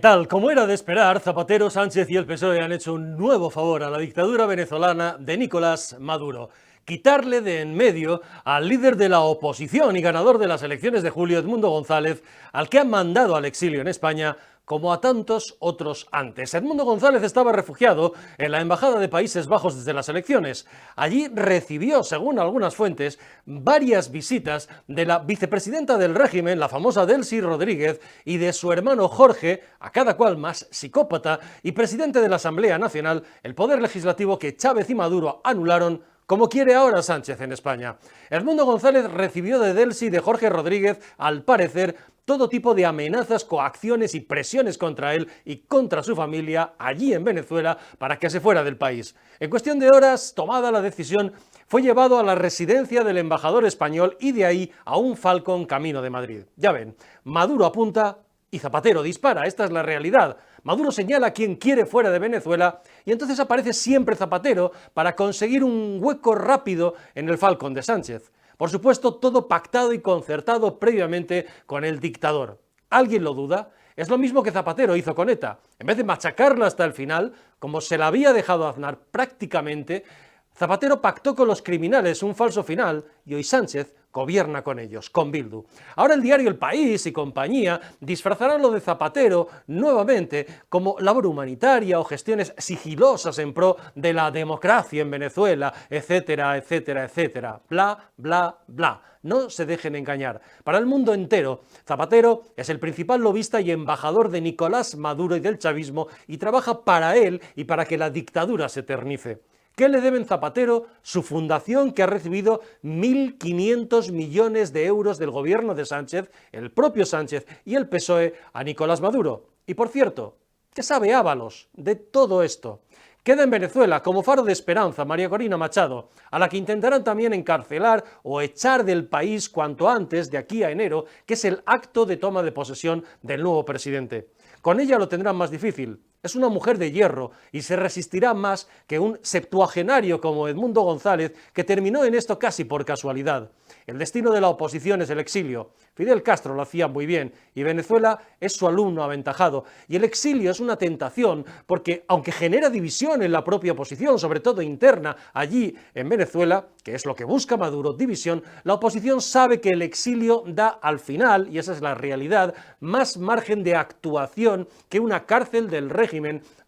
tal? Como era de esperar, Zapatero, Sánchez y el PSOE han hecho un nuevo favor a la dictadura venezolana de Nicolás Maduro. Quitarle de en medio al líder de la oposición y ganador de las elecciones de julio, Edmundo González, al que han mandado al exilio en España, como a tantos otros antes. Edmundo González estaba refugiado en la Embajada de Países Bajos desde las elecciones. Allí recibió, según algunas fuentes, varias visitas de la vicepresidenta del régimen, la famosa Delcy Rodríguez, y de su hermano Jorge, a cada cual más psicópata, y presidente de la Asamblea Nacional, el poder legislativo que Chávez y Maduro anularon, como quiere ahora Sánchez en España. Edmundo González recibió de Delcy y de Jorge Rodríguez, al parecer, todo tipo de amenazas, coacciones y presiones contra él y contra su familia allí en Venezuela para que se fuera del país. En cuestión de horas, tomada la decisión, fue llevado a la residencia del embajador español y de ahí a un Falcon camino de Madrid. Ya ven, Maduro apunta y Zapatero dispara, esta es la realidad. Maduro señala a quien quiere fuera de Venezuela y entonces aparece siempre Zapatero para conseguir un hueco rápido en el Falcon de Sánchez. Por supuesto, todo pactado y concertado previamente con el dictador. ¿Alguien lo duda? Es lo mismo que Zapatero hizo con ETA. En vez de machacarla hasta el final, como se la había dejado Aznar prácticamente, Zapatero pactó con los criminales un falso final y hoy Sánchez gobierna con ellos, con Bildu. Ahora el diario El País y compañía disfrazarán lo de Zapatero nuevamente como labor humanitaria o gestiones sigilosas en pro de la democracia en Venezuela, etcétera, etcétera, etcétera. Bla, bla, bla. No se dejen engañar. Para el mundo entero, Zapatero es el principal lobista y embajador de Nicolás Maduro y del chavismo y trabaja para él y para que la dictadura se eternice. ¿Qué le deben Zapatero, su fundación que ha recibido 1.500 millones de euros del gobierno de Sánchez, el propio Sánchez y el PSOE a Nicolás Maduro? Y por cierto, ¿qué sabe Ábalos de todo esto? Queda en Venezuela como faro de esperanza María Corina Machado, a la que intentarán también encarcelar o echar del país cuanto antes, de aquí a enero, que es el acto de toma de posesión del nuevo presidente. Con ella lo tendrán más difícil. Es una mujer de hierro y se resistirá más que un septuagenario como Edmundo González, que terminó en esto casi por casualidad. El destino de la oposición es el exilio. Fidel Castro lo hacía muy bien y Venezuela es su alumno aventajado. Y el exilio es una tentación porque, aunque genera división en la propia oposición, sobre todo interna allí en Venezuela, que es lo que busca Maduro, división, la oposición sabe que el exilio da al final, y esa es la realidad, más margen de actuación que una cárcel del régimen,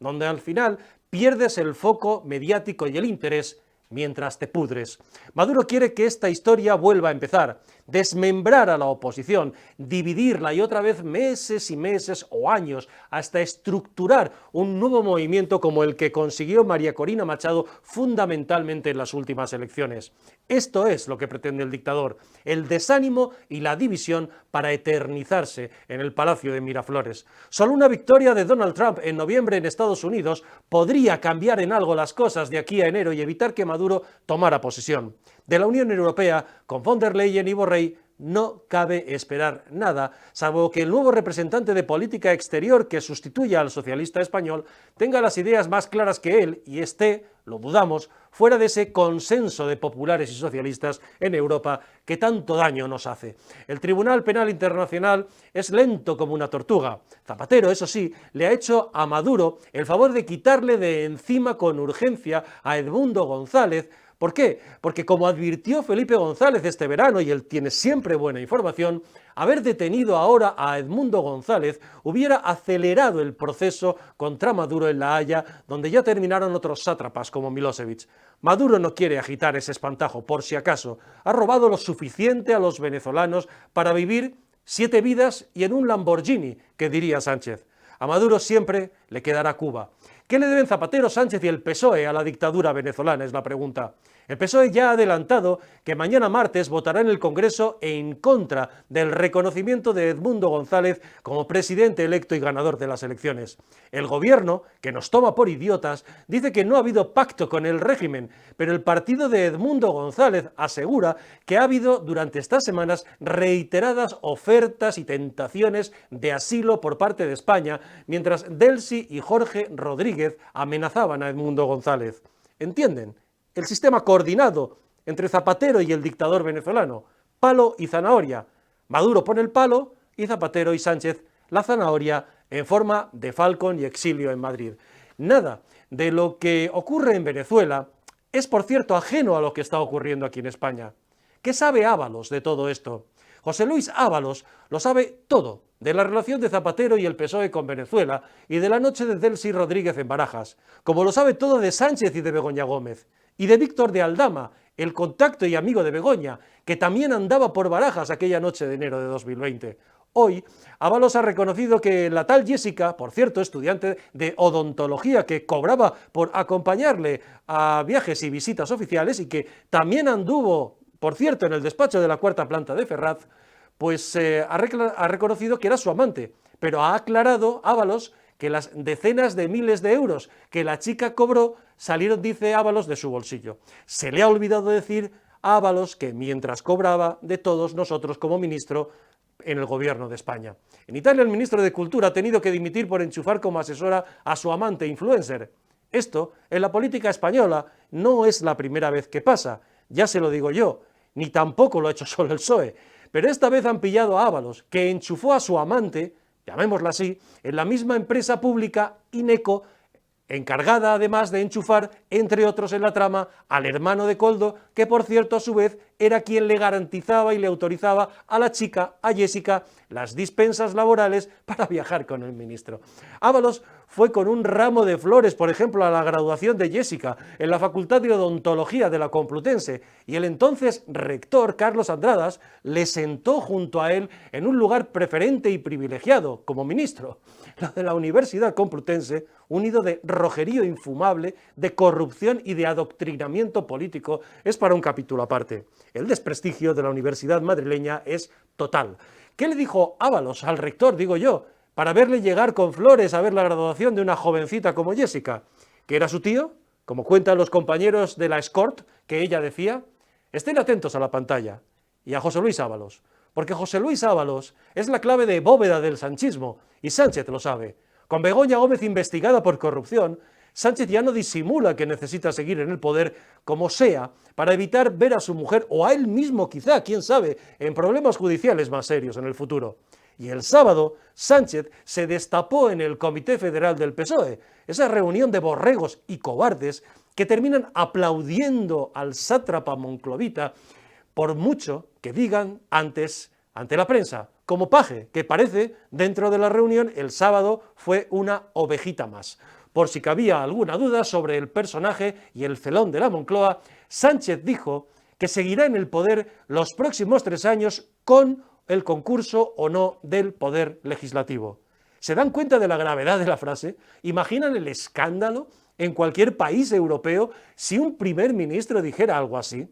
donde al final pierdes el foco mediático y el interés mientras te pudres. Maduro quiere que esta historia vuelva a empezar, desmembrar a la oposición, dividirla y otra vez meses y meses o años hasta estructurar un nuevo movimiento como el que consiguió María Corina Machado fundamentalmente en las últimas elecciones. Esto es lo que pretende el dictador, el desánimo y la división para eternizarse en el Palacio de Miraflores. Solo una victoria de Donald Trump en noviembre en Estados Unidos podría cambiar en algo las cosas de aquí a enero y evitar que Maduro tomara posesión. De la Unión Europea, con von der Leyen y Borrell, no cabe esperar nada, salvo que el nuevo representante de política exterior que sustituya al socialista español tenga las ideas más claras que él y esté, lo dudamos, fuera de ese consenso de populares y socialistas en Europa que tanto daño nos hace. El Tribunal Penal Internacional es lento como una tortuga. Zapatero, eso sí, le ha hecho a Maduro el favor de quitarle de encima con urgencia a Edmundo González. ¿Por qué? Porque, como advirtió Felipe González este verano, y él tiene siempre buena información, haber detenido ahora a Edmundo González hubiera acelerado el proceso contra Maduro en La Haya, donde ya terminaron otros sátrapas como Milosevic. Maduro no quiere agitar ese espantajo, por si acaso. Ha robado lo suficiente a los venezolanos para vivir 7 vidas y en un Lamborghini, que diría Sánchez. A Maduro siempre le quedará Cuba. ¿Qué le deben Zapatero, Sánchez y el PSOE a la dictadura venezolana? Es la pregunta. El PSOE ya ha adelantado que mañana martes votará en el Congreso en contra del reconocimiento de Edmundo González como presidente electo y ganador de las elecciones. El gobierno, que nos toma por idiotas, dice que no ha habido pacto con el régimen, pero el partido de Edmundo González asegura que ha habido durante estas semanas reiteradas ofertas y tentaciones de asilo por parte de España, mientras Delcy y Jorge Rodríguez amenazaban a Edmundo González. ¿Entienden? El sistema coordinado entre Zapatero y el dictador venezolano, palo y zanahoria. Maduro pone el palo y Zapatero y Sánchez la zanahoria en forma de Falcon y exilio en Madrid. Nada de lo que ocurre en Venezuela es, por cierto, ajeno a lo que está ocurriendo aquí en España. ¿Qué sabe Ábalos de todo esto? José Luis Ábalos lo sabe todo de la relación de Zapatero y el PSOE con Venezuela y de la noche de Delcy Rodríguez en Barajas, como lo sabe todo de Sánchez y de Begoña Gómez, y de Víctor de Aldama, el contacto y amigo de Begoña, que también andaba por Barajas aquella noche de enero de 2020. Hoy, Ábalos ha reconocido que la tal Jessica, por cierto, estudiante de odontología que cobraba por acompañarle a viajes y visitas oficiales y que también anduvo, por cierto, en el despacho de la cuarta planta de Ferraz, pues ha reconocido que era su amante, pero ha aclarado Ábalos que las decenas de miles de euros que la chica cobró salieron, dice Ábalos, de su bolsillo. Se le ha olvidado decir a Ábalos que mientras cobraba de todos nosotros como ministro en el gobierno de España. En Italia el ministro de Cultura ha tenido que dimitir por enchufar como asesora a su amante influencer. Esto, en la política española, no es la primera vez que pasa, ya se lo digo yo, ni tampoco lo ha hecho solo el PSOE, pero esta vez han pillado a Ábalos, que enchufó a su amante, llamémosla así, en la misma empresa pública Ineco, encargada además de enchufar, entre otros en la trama, al hermano de Koldo, que por cierto a su vez era quien le garantizaba y le autorizaba a la chica, a Jessica, las dispensas laborales para viajar con el ministro. Ábalos fue con un ramo de flores, por ejemplo, a la graduación de Jessica en la Facultad de Odontología de la Complutense, y el entonces rector, Carlos Andradas, le sentó junto a él en un lugar preferente y privilegiado, como ministro. Lo de la Universidad Complutense, un nido de rojerío infumable, de corrupción y de adoctrinamiento político, es para un capítulo aparte. El desprestigio de la universidad madrileña es total. ¿Qué le dijo Ábalos al rector, digo yo, para verle llegar con flores a ver la graduación de una jovencita como Jessica? ¿Que era su tío? Como cuentan los compañeros de la escort, que ella decía. Estén atentos a la pantalla y a José Luis Ábalos, porque José Luis Ábalos es la clave de bóveda del sanchismo, y Sánchez lo sabe. Con Begoña Gómez investigada por corrupción, Sánchez ya no disimula que necesita seguir en el poder como sea para evitar ver a su mujer o a él mismo quizá, quién sabe, en problemas judiciales más serios en el futuro. Y el sábado, Sánchez se destapó en el Comité Federal del PSOE, esa reunión de borregos y cobardes que terminan aplaudiendo al sátrapa monclovita por mucho que digan antes ante la prensa, como Paje, que parece, dentro de la reunión, el sábado fue una ovejita más. Por si cabía alguna duda sobre el personaje y el felón de la Moncloa, Sánchez dijo que seguirá en el poder los próximos 3 años con el concurso o no del poder legislativo. ¿Se dan cuenta de la gravedad de la frase? ¿Imaginan el escándalo en cualquier país europeo si un primer ministro dijera algo así?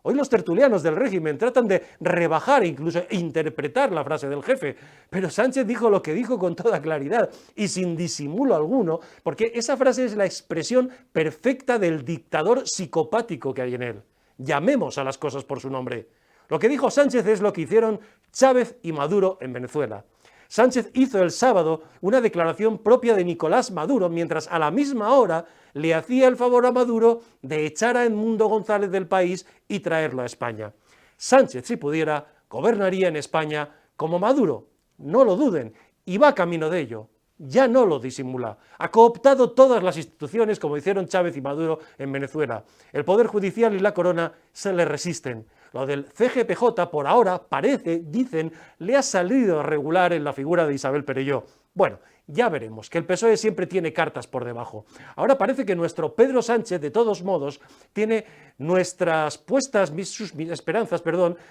Hoy los tertulianos del régimen tratan de rebajar e incluso interpretar la frase del jefe, pero Sánchez dijo lo que dijo con toda claridad y sin disimulo alguno, porque esa frase es la expresión perfecta del dictador psicopático que hay en él. Llamemos a las cosas por su nombre. Lo que dijo Sánchez es lo que hicieron Chávez y Maduro en Venezuela. Sánchez hizo el sábado una declaración propia de Nicolás Maduro, mientras a la misma hora le hacía el favor a Maduro de echar a Edmundo González del país y traerlo a España. Sánchez, si pudiera, gobernaría en España como Maduro, no lo duden, y va camino de ello. Ya no lo disimula. Ha cooptado todas las instituciones como hicieron Chávez y Maduro en Venezuela. El Poder Judicial y la Corona se le resisten. Lo del CGPJ, por ahora, parece, dicen, le ha salido regular en la figura de Isabel Perelló. Bueno, ya veremos, que el PSOE siempre tiene cartas por debajo. Ahora parece que nuestro Pedro Sánchez, de todos modos, tiene nuestras puestas, sus esperanzas,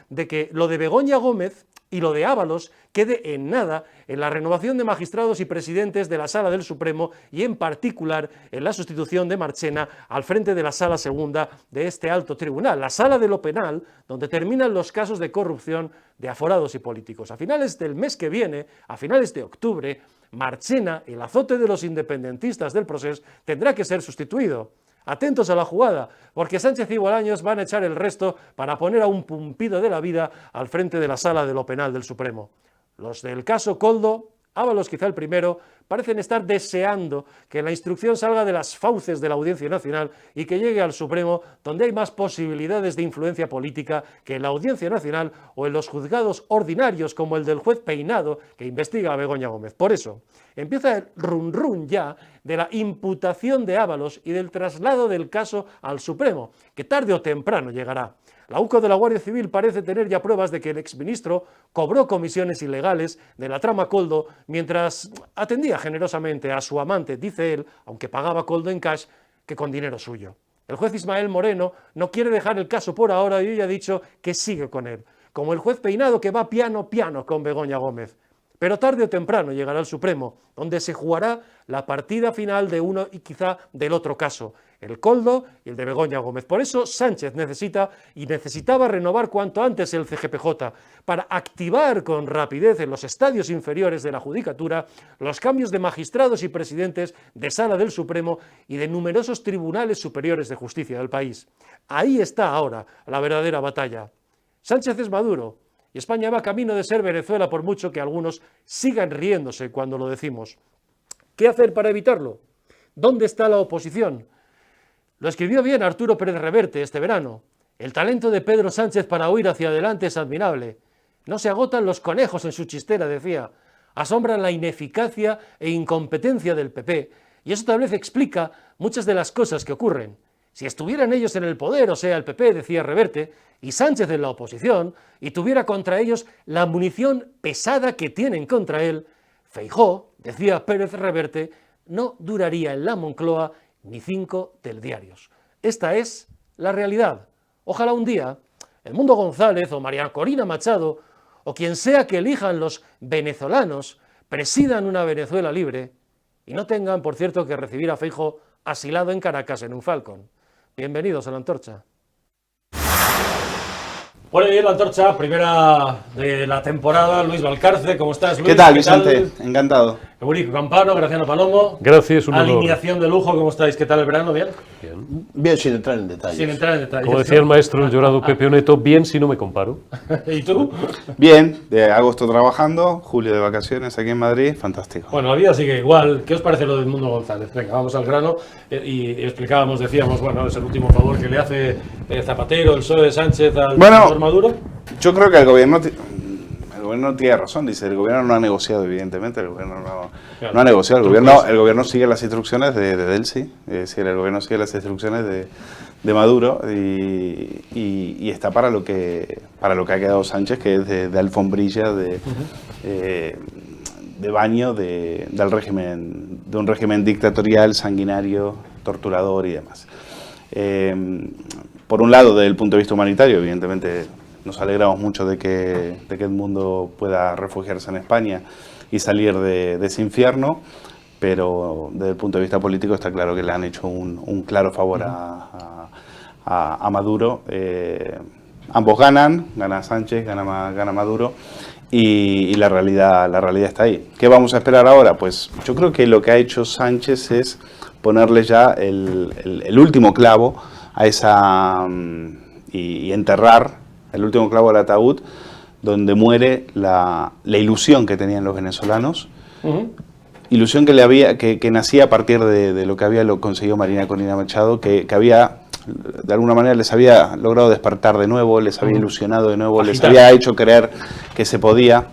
de que lo de Begoña Gómez y lo de Ábalos quede en nada en la renovación de magistrados y presidentes de la Sala del Supremo y en particular en la sustitución de Marchena al frente de la Sala Segunda de este alto tribunal, la Sala de lo Penal, donde terminan los casos de corrupción de aforados y políticos. A finales del mes que viene, a finales de octubre, Marchena, el azote de los independentistas del proceso, tendrá que ser sustituido. Atentos a la jugada, porque Sánchez y Bolaños van a echar el resto para poner a un pumpido de la vida al frente de la Sala de lo Penal del Supremo. Los del caso Koldo, Ábalos quizá el primero, parecen estar deseando que la instrucción salga de las fauces de la Audiencia Nacional y que llegue al Supremo, donde hay más posibilidades de influencia política que en la Audiencia Nacional o en los juzgados ordinarios como el del juez Peinado que investiga a Begoña Gómez. Por eso, empieza el run ya de la imputación de Ábalos y del traslado del caso al Supremo, que tarde o temprano llegará. La UCO de la Guardia Civil parece tener ya pruebas de que el exministro cobró comisiones ilegales de la trama Koldo mientras atendía generosamente a su amante, dice él, aunque pagaba Koldo en cash, que con dinero suyo. El juez Ismael Moreno no quiere dejar el caso por ahora y hoy ha dicho que sigue con él, como el juez Peinado que va piano con Begoña Gómez. Pero tarde o temprano llegará al Supremo, donde se jugará la partida final de uno y quizá del otro caso, el Koldo y el de Begoña Gómez. Por eso Sánchez necesitaba renovar cuanto antes el CGPJ, para activar con rapidez en los estadios inferiores de la Judicatura los cambios de magistrados y presidentes de Sala del Supremo y de numerosos tribunales superiores de justicia del país. Ahí está ahora la verdadera batalla. Sánchez es Maduro, y España va camino de ser Venezuela, por mucho que algunos sigan riéndose cuando lo decimos. ¿Qué hacer para evitarlo? ¿Dónde está la oposición? Lo escribió bien Arturo Pérez Reverte este verano. El talento de Pedro Sánchez para huir hacia adelante es admirable. No se agotan los conejos en su chistera, decía. Asombran la ineficacia e incompetencia del PP, y eso tal vez explica muchas de las cosas que ocurren. Si estuvieran ellos en el poder, o sea, el PP, decía Reverte, y Sánchez en la oposición, y tuviera contra ellos la munición pesada que tienen contra él, Feijóo, decía Pérez Reverte, no duraría en la Moncloa ni 5 telediarios. Esta es la realidad. Ojalá un día Edmundo González o María Corina Machado, o quien sea que elijan los venezolanos, presidan una Venezuela libre y no tengan, por cierto, que recibir a Feijóo asilado en Caracas en un Falcon. Bienvenidos a La Antorcha. Bueno, y en La Antorcha, primera de la temporada, Luis Valcarce, ¿cómo estás, Luis? ¿Qué tal, Vicente? Encantado. Eurico Campano, Graciano Palomo. Gracias, un honor. Alineación de lujo, ¿cómo estáis? ¿Qué tal el verano? ¿Bien? Bien, sin entrar en detalles. Sin entrar en detalles. Como decía el maestro, el llorado Pepe Oneto, bien si no me comparo. ¿Y tú? Bien, de agosto trabajando, julio de vacaciones aquí en Madrid, fantástico. Bueno, la vida sigue igual. ¿Qué os parece lo de Edmundo González? Venga, vamos al grano. Y explicábamos, decíamos, bueno, es el último favor que le hace Zapatero, el PSOE de Sánchez al señor Maduro. Yo creo que el gobierno tiene razón, dice, el gobierno no ha negociado, evidentemente, el gobierno no ha negociado, el gobierno sigue las instrucciones de Delcy, es decir, el gobierno sigue las instrucciones de Maduro y está para lo que ha quedado Sánchez, que es de alfombrilla, de baño del régimen, de un régimen dictatorial, sanguinario, torturador y demás. Por un lado, desde el punto de vista humanitario, evidentemente, nos alegramos mucho de que Edmundo pueda refugiarse en España y salir de ese infierno, pero desde el punto de vista político está claro que le han hecho un claro favor a Maduro. Ambos gana Sánchez, gana Maduro y la realidad está ahí. ¿Qué vamos a esperar ahora? Pues yo creo que lo que ha hecho Sánchez es ponerle ya el último clavo a esa y enterrar el último clavo al ataúd, donde muere la ilusión que tenían los venezolanos, ilusión que nacía a partir de lo que había conseguido María Corina Machado, que había, de alguna manera, les había logrado despertar de nuevo, les había ilusionado de nuevo, les había hecho creer que se podía.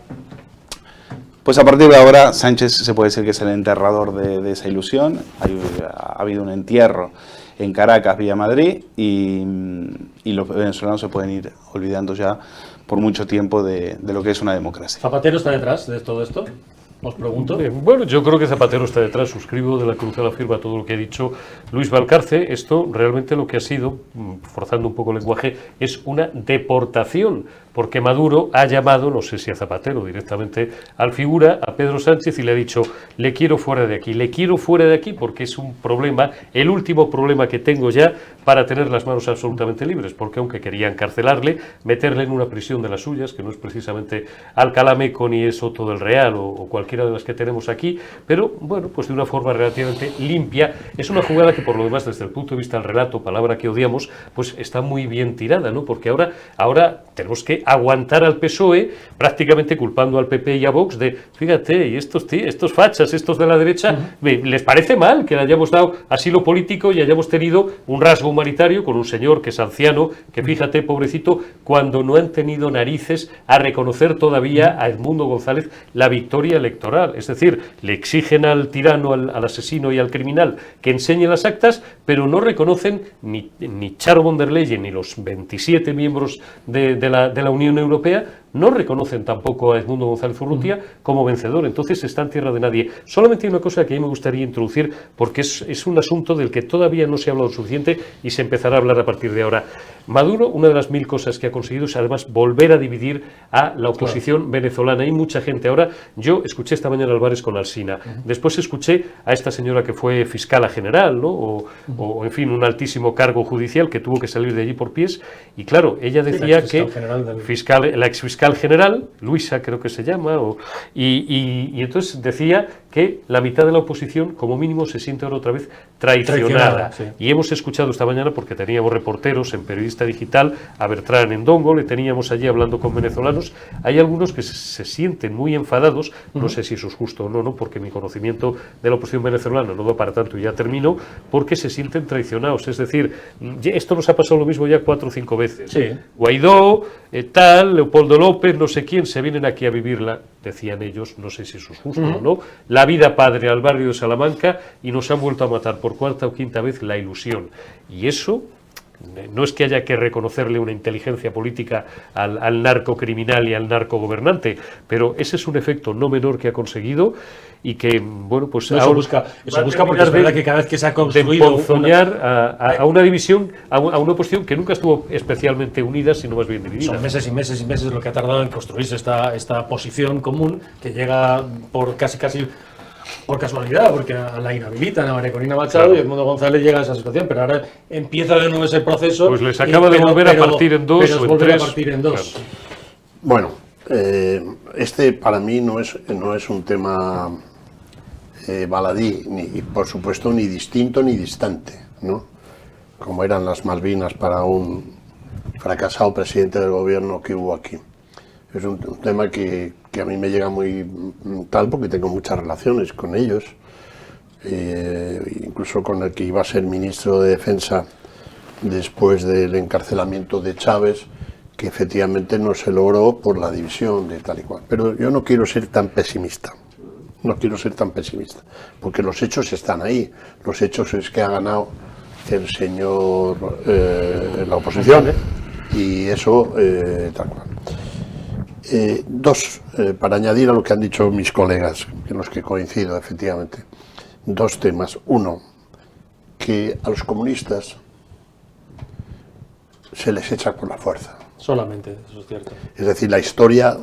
Pues a partir de ahora, Sánchez se puede decir que es el enterrador de esa ilusión. Ha habido un entierro en Caracas, vía Madrid, y los venezolanos se pueden ir olvidando ya por mucho tiempo de lo que es una democracia. ¿Zapatero está detrás de todo esto? Os pregunto. Bueno, yo creo que Zapatero está detrás, suscribo de la cruz a la firma todo lo que ha dicho Luis Valcarce. Esto realmente lo que ha sido, forzando un poco el lenguaje, es una deportación, porque Maduro ha llamado, no sé si a Zapatero directamente, al figura, a Pedro Sánchez, y le ha dicho, le quiero fuera de aquí porque es un problema, el último problema que tengo ya para tener las manos absolutamente libres, porque aunque querían encarcelarle, meterle en una prisión de las suyas, que no es precisamente Alcalá Meco ni es Soto del Real o cualquiera de las que tenemos aquí, pero bueno, pues de una forma relativamente limpia, es una jugada que por lo demás desde el punto de vista del relato, palabra que odiamos, pues está muy bien tirada, ¿no? Porque ahora tenemos que de aguantar al PSOE, prácticamente culpando al PP y a Vox de, fíjate, y estos fachas, estos de la derecha, les parece mal que le hayamos dado asilo político y hayamos tenido un rasgo humanitario con un señor que es anciano, que fíjate, pobrecito, cuando no han tenido narices a reconocer todavía a Edmundo González la victoria electoral. Es decir, le exigen al tirano, al asesino y al criminal que enseñe las actas, pero no reconocen ni Charo von der Leyen ni los 27 miembros de la Unión Europea, no reconocen tampoco a Edmundo González Urrutia como vencedor. Entonces está en tierra de nadie. Solamente hay una cosa que a mí me gustaría introducir, porque es un asunto del que todavía no se ha hablado suficiente y se empezará a hablar a partir de ahora. Maduro, una de las 1000 cosas que ha conseguido es además volver a dividir a la oposición venezolana. Hay mucha gente ahora. Yo escuché esta mañana Álvarez con Alsina. Después escuché a esta señora que fue fiscala general, ¿no? o en fin, un altísimo cargo judicial que tuvo que salir de allí por pies. Y claro, ella decía que la exfiscal general, Luisa creo que se llama, y entonces decía que la mitad de la oposición como mínimo se siente ahora otra vez traicionada. Sí. Y hemos escuchado esta mañana, porque teníamos reporteros en Periodista Digital, a Bertrán Endongo, le teníamos allí hablando con venezolanos. Hay algunos que se sienten muy enfadados, no sé si eso es justo o no, porque mi conocimiento de la oposición venezolana no da para tanto y ya termino, porque se sienten traicionados. Es decir, esto nos ha pasado lo mismo ya 4 o 5 veces. Sí. Guaidó, Leopoldo López, no sé quién, se vienen aquí a vivirla, decían ellos, no sé si eso es justo o no, la vida padre al barrio de Salamanca, y nos han vuelto a matar por 4ª o 5ª vez la ilusión. Y eso no es que haya que reconocerle una inteligencia política al narcocriminal y al narcogobernante, pero ese es un efecto no menor que ha conseguido y que, bueno, pues eso busca porque es verdad que cada vez que se ha construido a una división, a una oposición que nunca estuvo especialmente unida, sino más bien dividida. Son meses y meses y meses lo que ha tardado en construirse esta posición común, que llega por casi por casualidad, porque la inhabilitan a María Corina Machado, claro, y Edmundo González llega a esa situación, pero ahora empieza de nuevo ese proceso. Pues les acaba de volver a partir en dos o en tres. A partir en dos. Claro. Bueno, este para mí no es un tema baladí, ni por supuesto ni distinto ni distante, ¿no? Como eran las Malvinas para un fracasado presidente del gobierno que hubo aquí. Es un tema que a mí me llega muy tal, porque tengo muchas relaciones con ellos, incluso con el que iba a ser ministro de Defensa después del encarcelamiento de Chávez, que efectivamente no se logró por la división de tal y cual. Pero yo no quiero ser tan pesimista, porque los hechos están ahí. Los hechos es que ha ganado el señor, la oposición, y eso tal cual. Para añadir a lo que han dicho mis colegas, en los que coincido efectivamente, 2 temas. Uno, que a los comunistas se les echa por la fuerza. Solamente, eso es cierto. Es decir, la historia,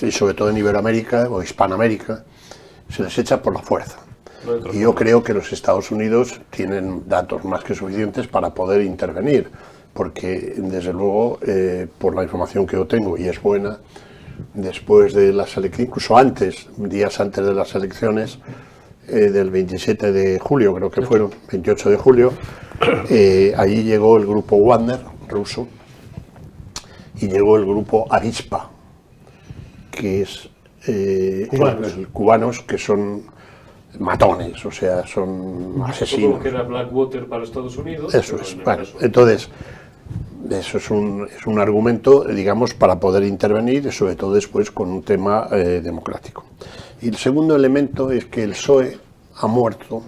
y sobre todo en Iberoamérica o Hispanoamérica, se les echa por la fuerza. Y yo creo que los Estados Unidos tienen datos más que suficientes para poder intervenir, porque desde luego, por la información que yo tengo, y es buena, después de las elecciones, incluso antes, días antes de las elecciones, del 27 de julio, creo que fueron, 28 de julio, allí llegó el grupo Wagner, ruso, y llegó el grupo Avispa, que es cubanos, que son matones, o sea, son asesinos. Como que era Blackwater para Estados Unidos. Eso es, bueno, entonces, eso es un argumento, digamos, para poder intervenir, sobre todo después con un tema democrático. Y el segundo elemento es que el PSOE ha muerto,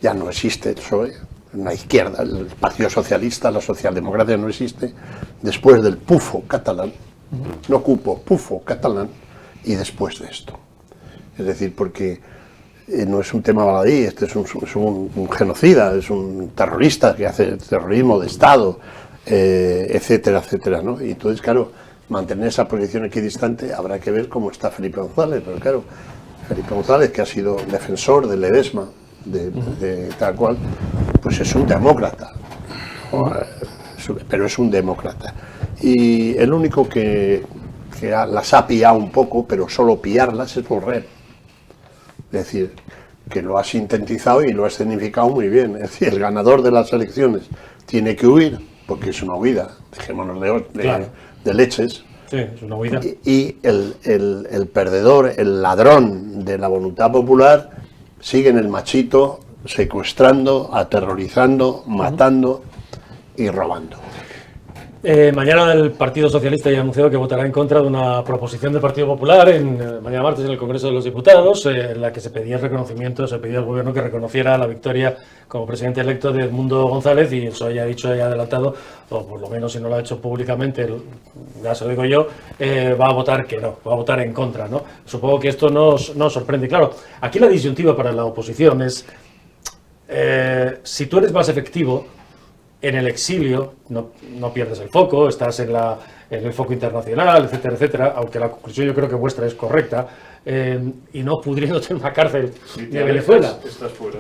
ya no existe el PSOE, la izquierda, el Partido Socialista, la socialdemocracia no existe, después del pufo catalán, no cupo, pufo catalán, y después de esto. Es decir, porque no es un tema baladí, este es un genocida, es un terrorista que hace terrorismo de Estado, etcétera, etcétera, ¿no? Y entonces, claro, mantener esa posición equidistante, habrá que ver cómo está Felipe González, pero claro, Felipe González, que ha sido defensor del Ledesma, de tal cual, pues es un demócrata, pero es un demócrata. Y el único que las ha pillado un poco, pero solo pillarlas, es Borrell. Es decir, que lo ha sintetizado y lo ha escenificado muy bien. Es decir, el ganador de las elecciones tiene que huir, porque es una huida, dejémonos de leches. Sí, es una huida. Y el perdedor, el ladrón de la voluntad popular, sigue en el machito, secuestrando, aterrorizando, matando y robando. Mañana el Partido Socialista ya ha anunciado que votará en contra de una proposición del Partido Popular mañana martes en el Congreso de los Diputados, en la que se pedía el reconocimiento, se pedía al Gobierno que reconociera la victoria como presidente electo de Edmundo González, y eso ya ha dicho, ya ha adelantado, o por lo menos si no lo ha hecho públicamente, ya se lo digo yo, va a votar que no, va a votar en contra, ¿no? Supongo que esto nos sorprende. Claro, aquí la disyuntiva para la oposición es, si tú eres más efectivo en el exilio, no pierdes el foco, estás en el foco internacional, etcétera, etcétera, aunque la conclusión yo creo que vuestra es correcta, y no pudriéndote en una cárcel de Venezuela.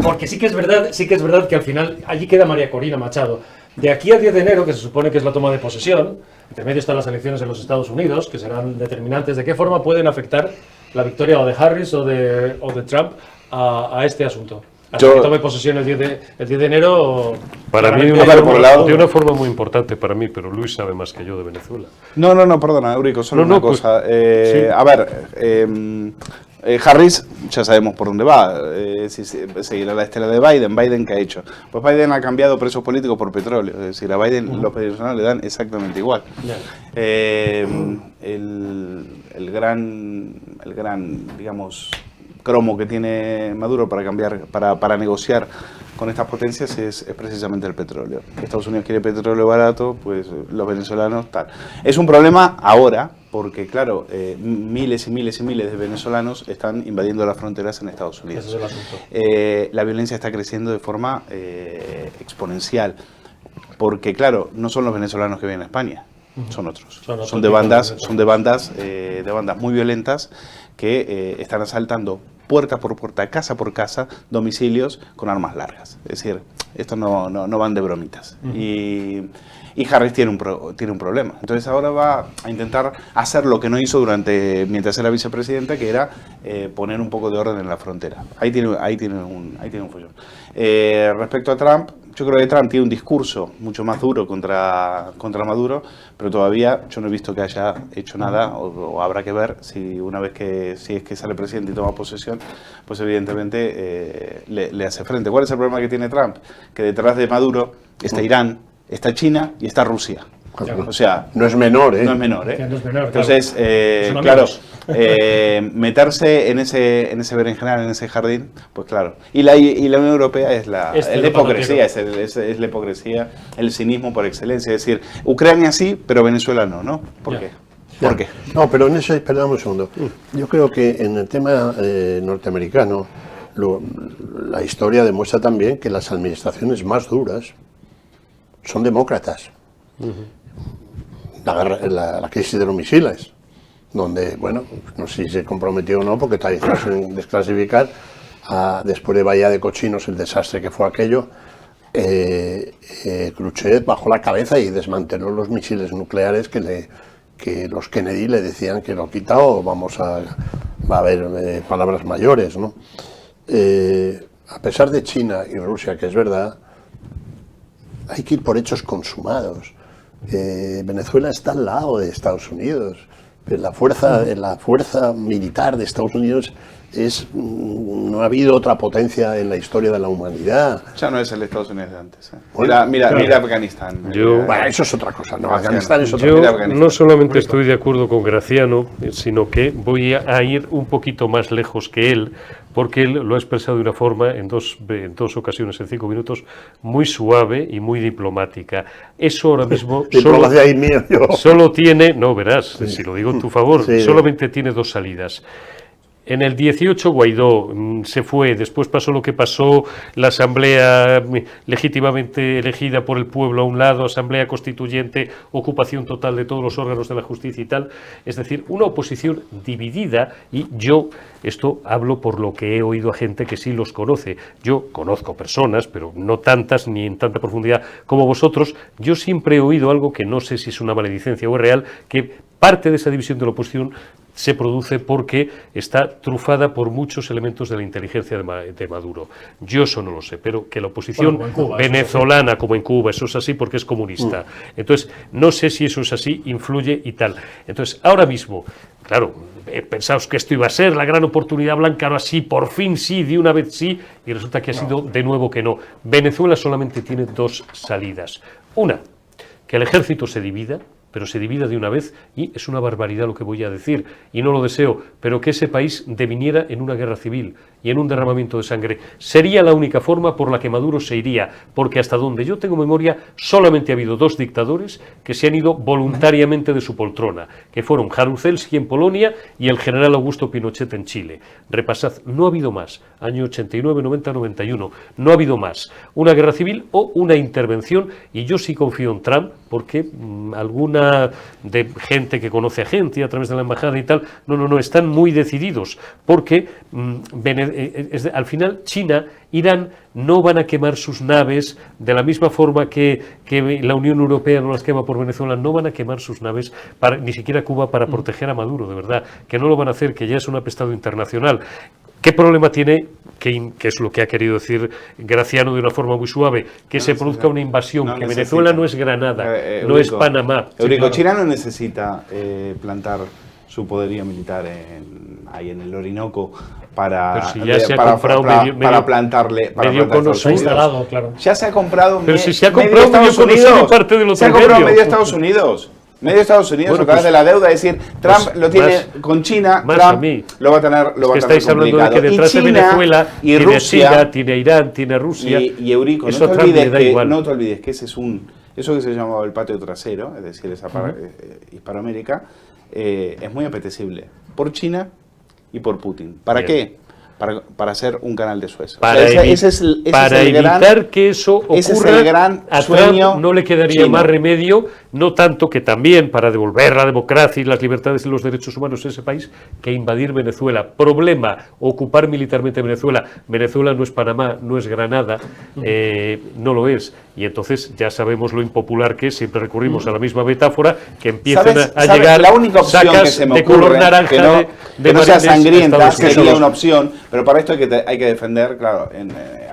Porque sí que es verdad que al final allí queda María Corina Machado. De aquí al 10 de enero, que se supone que es la toma de posesión, entre medio están las elecciones en los Estados Unidos, que serán determinantes de qué forma pueden afectar la victoria o de Harris o de Trump a este asunto. Hasta que tome posesión el 10 de enero. Para mí, de una forma muy importante para mí, pero Luis sabe más que yo de Venezuela. No, perdona, Eurico, solo una cosa. Sí. A ver, Harris, ya sabemos por dónde va. Si seguirá la estela de Biden. ¿Biden qué ha hecho? Pues Biden ha cambiado presos políticos por petróleo. Es decir, a Biden los venezolanos le dan exactamente igual. El gran, digamos, cromo que tiene Maduro para negociar con estas potencias es precisamente el petróleo. Estados Unidos quiere petróleo barato, pues los venezolanos tal. Es un problema ahora, porque claro, miles y miles y miles de venezolanos están invadiendo las fronteras en Estados Unidos. Ese es el asunto. La violencia está creciendo de forma exponencial, porque claro, no son los venezolanos que vienen a España. Son otros. Son de bandas muy violentas que están asaltando puerta por puerta, casa por casa, domicilios con armas largas. Es decir, estos no van de bromitas. Y Harris tiene un problema. Entonces ahora va a intentar hacer lo que no hizo mientras era vicepresidenta, que era poner un poco de orden en la frontera. Ahí tiene un follón. Respecto a Trump, yo creo que Trump tiene un discurso mucho más duro contra Maduro, pero todavía yo no he visto que haya hecho nada, o habrá que ver si es que sale presidente y toma posesión, pues evidentemente le hace frente. ¿Cuál es el problema que tiene Trump? Que detrás de Maduro está Irán, está China y está Rusia. O sea, no es menor, ¿eh? No es menor, ¿eh? No es menor, entonces, claro, meterse en ese berenjenal, en ese jardín, pues claro. Y la Unión Europea es la hipocresía, es la hipocresía, el cinismo por excelencia. Es decir, Ucrania sí, pero Venezuela no. ¿Por qué? ¿Por qué? No, pero en eso, esperamos un segundo. Yo creo que en el tema norteamericano, la historia demuestra también que las administraciones más duras son demócratas. La crisis de los misiles, donde, bueno, no sé si se comprometió o no, porque está dispuesto en desclasificar, después de Bahía de Cochinos, el desastre que fue aquello, Khrushchev bajó la cabeza y desmanteló los misiles nucleares que los Kennedy le decían que lo quita o va a haber palabras mayores, ¿no? A pesar de China y Rusia, que es verdad, hay que ir por hechos consumados. Venezuela está al lado de Estados Unidos. La fuerza militar de Estados Unidos no ha habido otra potencia en la historia de la humanidad. Ya no es el Estados Unidos de antes. Bueno, mira Afganistán. Bueno, eso es otra cosa. No, Afganistán es otra cosa. Yo no solamente estoy de acuerdo con Graciano, sino que voy a ir un poquito más lejos que él, porque él lo ha expresado de una forma, en dos ocasiones, en 5 minutos, muy suave y muy diplomática. Eso ahora mismo solo tiene, no verás, si lo digo en tu favor, solamente tiene 2 salidas. En el 18 Guaidó se fue, después pasó lo que pasó, la asamblea legítimamente elegida por el pueblo a un lado, asamblea constituyente, ocupación total de todos los órganos de la justicia y tal, es decir, una oposición dividida, y yo esto hablo por lo que he oído a gente que sí los conoce. Yo conozco personas, pero no tantas ni en tanta profundidad como vosotros. Yo siempre he oído algo que no sé si es una maledicencia o es real, que parte de esa división de la oposición se produce porque está trufada por muchos elementos de la inteligencia de Maduro. Yo eso no lo sé, pero que la oposición venezolana, como en Cuba, eso es así porque es comunista. Entonces, no sé si eso es así, influye y tal. Entonces, ahora mismo, claro, pensaos que esto iba a ser la gran oportunidad blanca, ahora sí, por fin sí, de una vez sí, y resulta que ha sido de nuevo que no. Venezuela solamente tiene dos salidas. Una, que el ejército se divida, pero se divida de una vez, y es una barbaridad lo que voy a decir, y no lo deseo, pero que ese país deviniera en una guerra civil y en un derramamiento de sangre. Sería la única forma por la que Maduro se iría, porque hasta donde yo tengo memoria, solamente ha habido dos dictadores que se han ido voluntariamente de su poltrona, que fueron Jaruzelski en Polonia y el general Augusto Pinochet en Chile. Repasad, no ha habido más, año 89, 90, 91, no ha habido más. Una guerra civil o una intervención, y yo sí confío en Trump, porque alguna de gente que conoce a gente a través de la embajada y tal, no, están muy decididos, porque al final China, Irán no van a quemar sus naves de la misma forma que la Unión Europea no las quema por Venezuela, no van a quemar sus naves, ni siquiera Cuba, para proteger a Maduro, de verdad, que no lo van a hacer, que ya es un apestado internacional. ¿Qué problema tiene, que es lo que ha querido decir Graciano de una forma muy suave, que se produzca una invasión, que Venezuela no es Granada, no es Panamá? Eurico, China no necesita plantar su poderío militar ahí en el Orinoco para plantarle instalado, claro. Ya se ha comprado pero si se ha comprado medio Cono parte del otro se ha comprado medio Estados Unidos. Medio Estados Unidos, bueno, a través de la deuda, es decir, Trump lo tiene con China, Trump lo va a tener estáis hablando de que detrás de Venezuela y tiene Rusia, Siria, tiene Irán, tiene Rusia. Y Eurico, no te olvides que ese es eso que se llamaba el patio trasero, es decir, esa Hispanoamérica, es muy apetecible por China y por Putin. ¿Para qué? Para hacer un canal de Suez. Para evitar que eso ocurra, a Trump no le quedaría más remedio, no tanto que también para devolver la democracia y las libertades y los derechos humanos a ese país, que invadir Venezuela. Problema, ocupar militarmente Venezuela. Venezuela no es Panamá, no es Granada, no lo es. Y entonces ya sabemos lo impopular que es, siempre recurrimos a la misma metáfora, que empiezan a llegar la única opción que se me ocurre, de color naranja, que no sea sangrienta, sería una opción, pero para esto hay que defender, claro,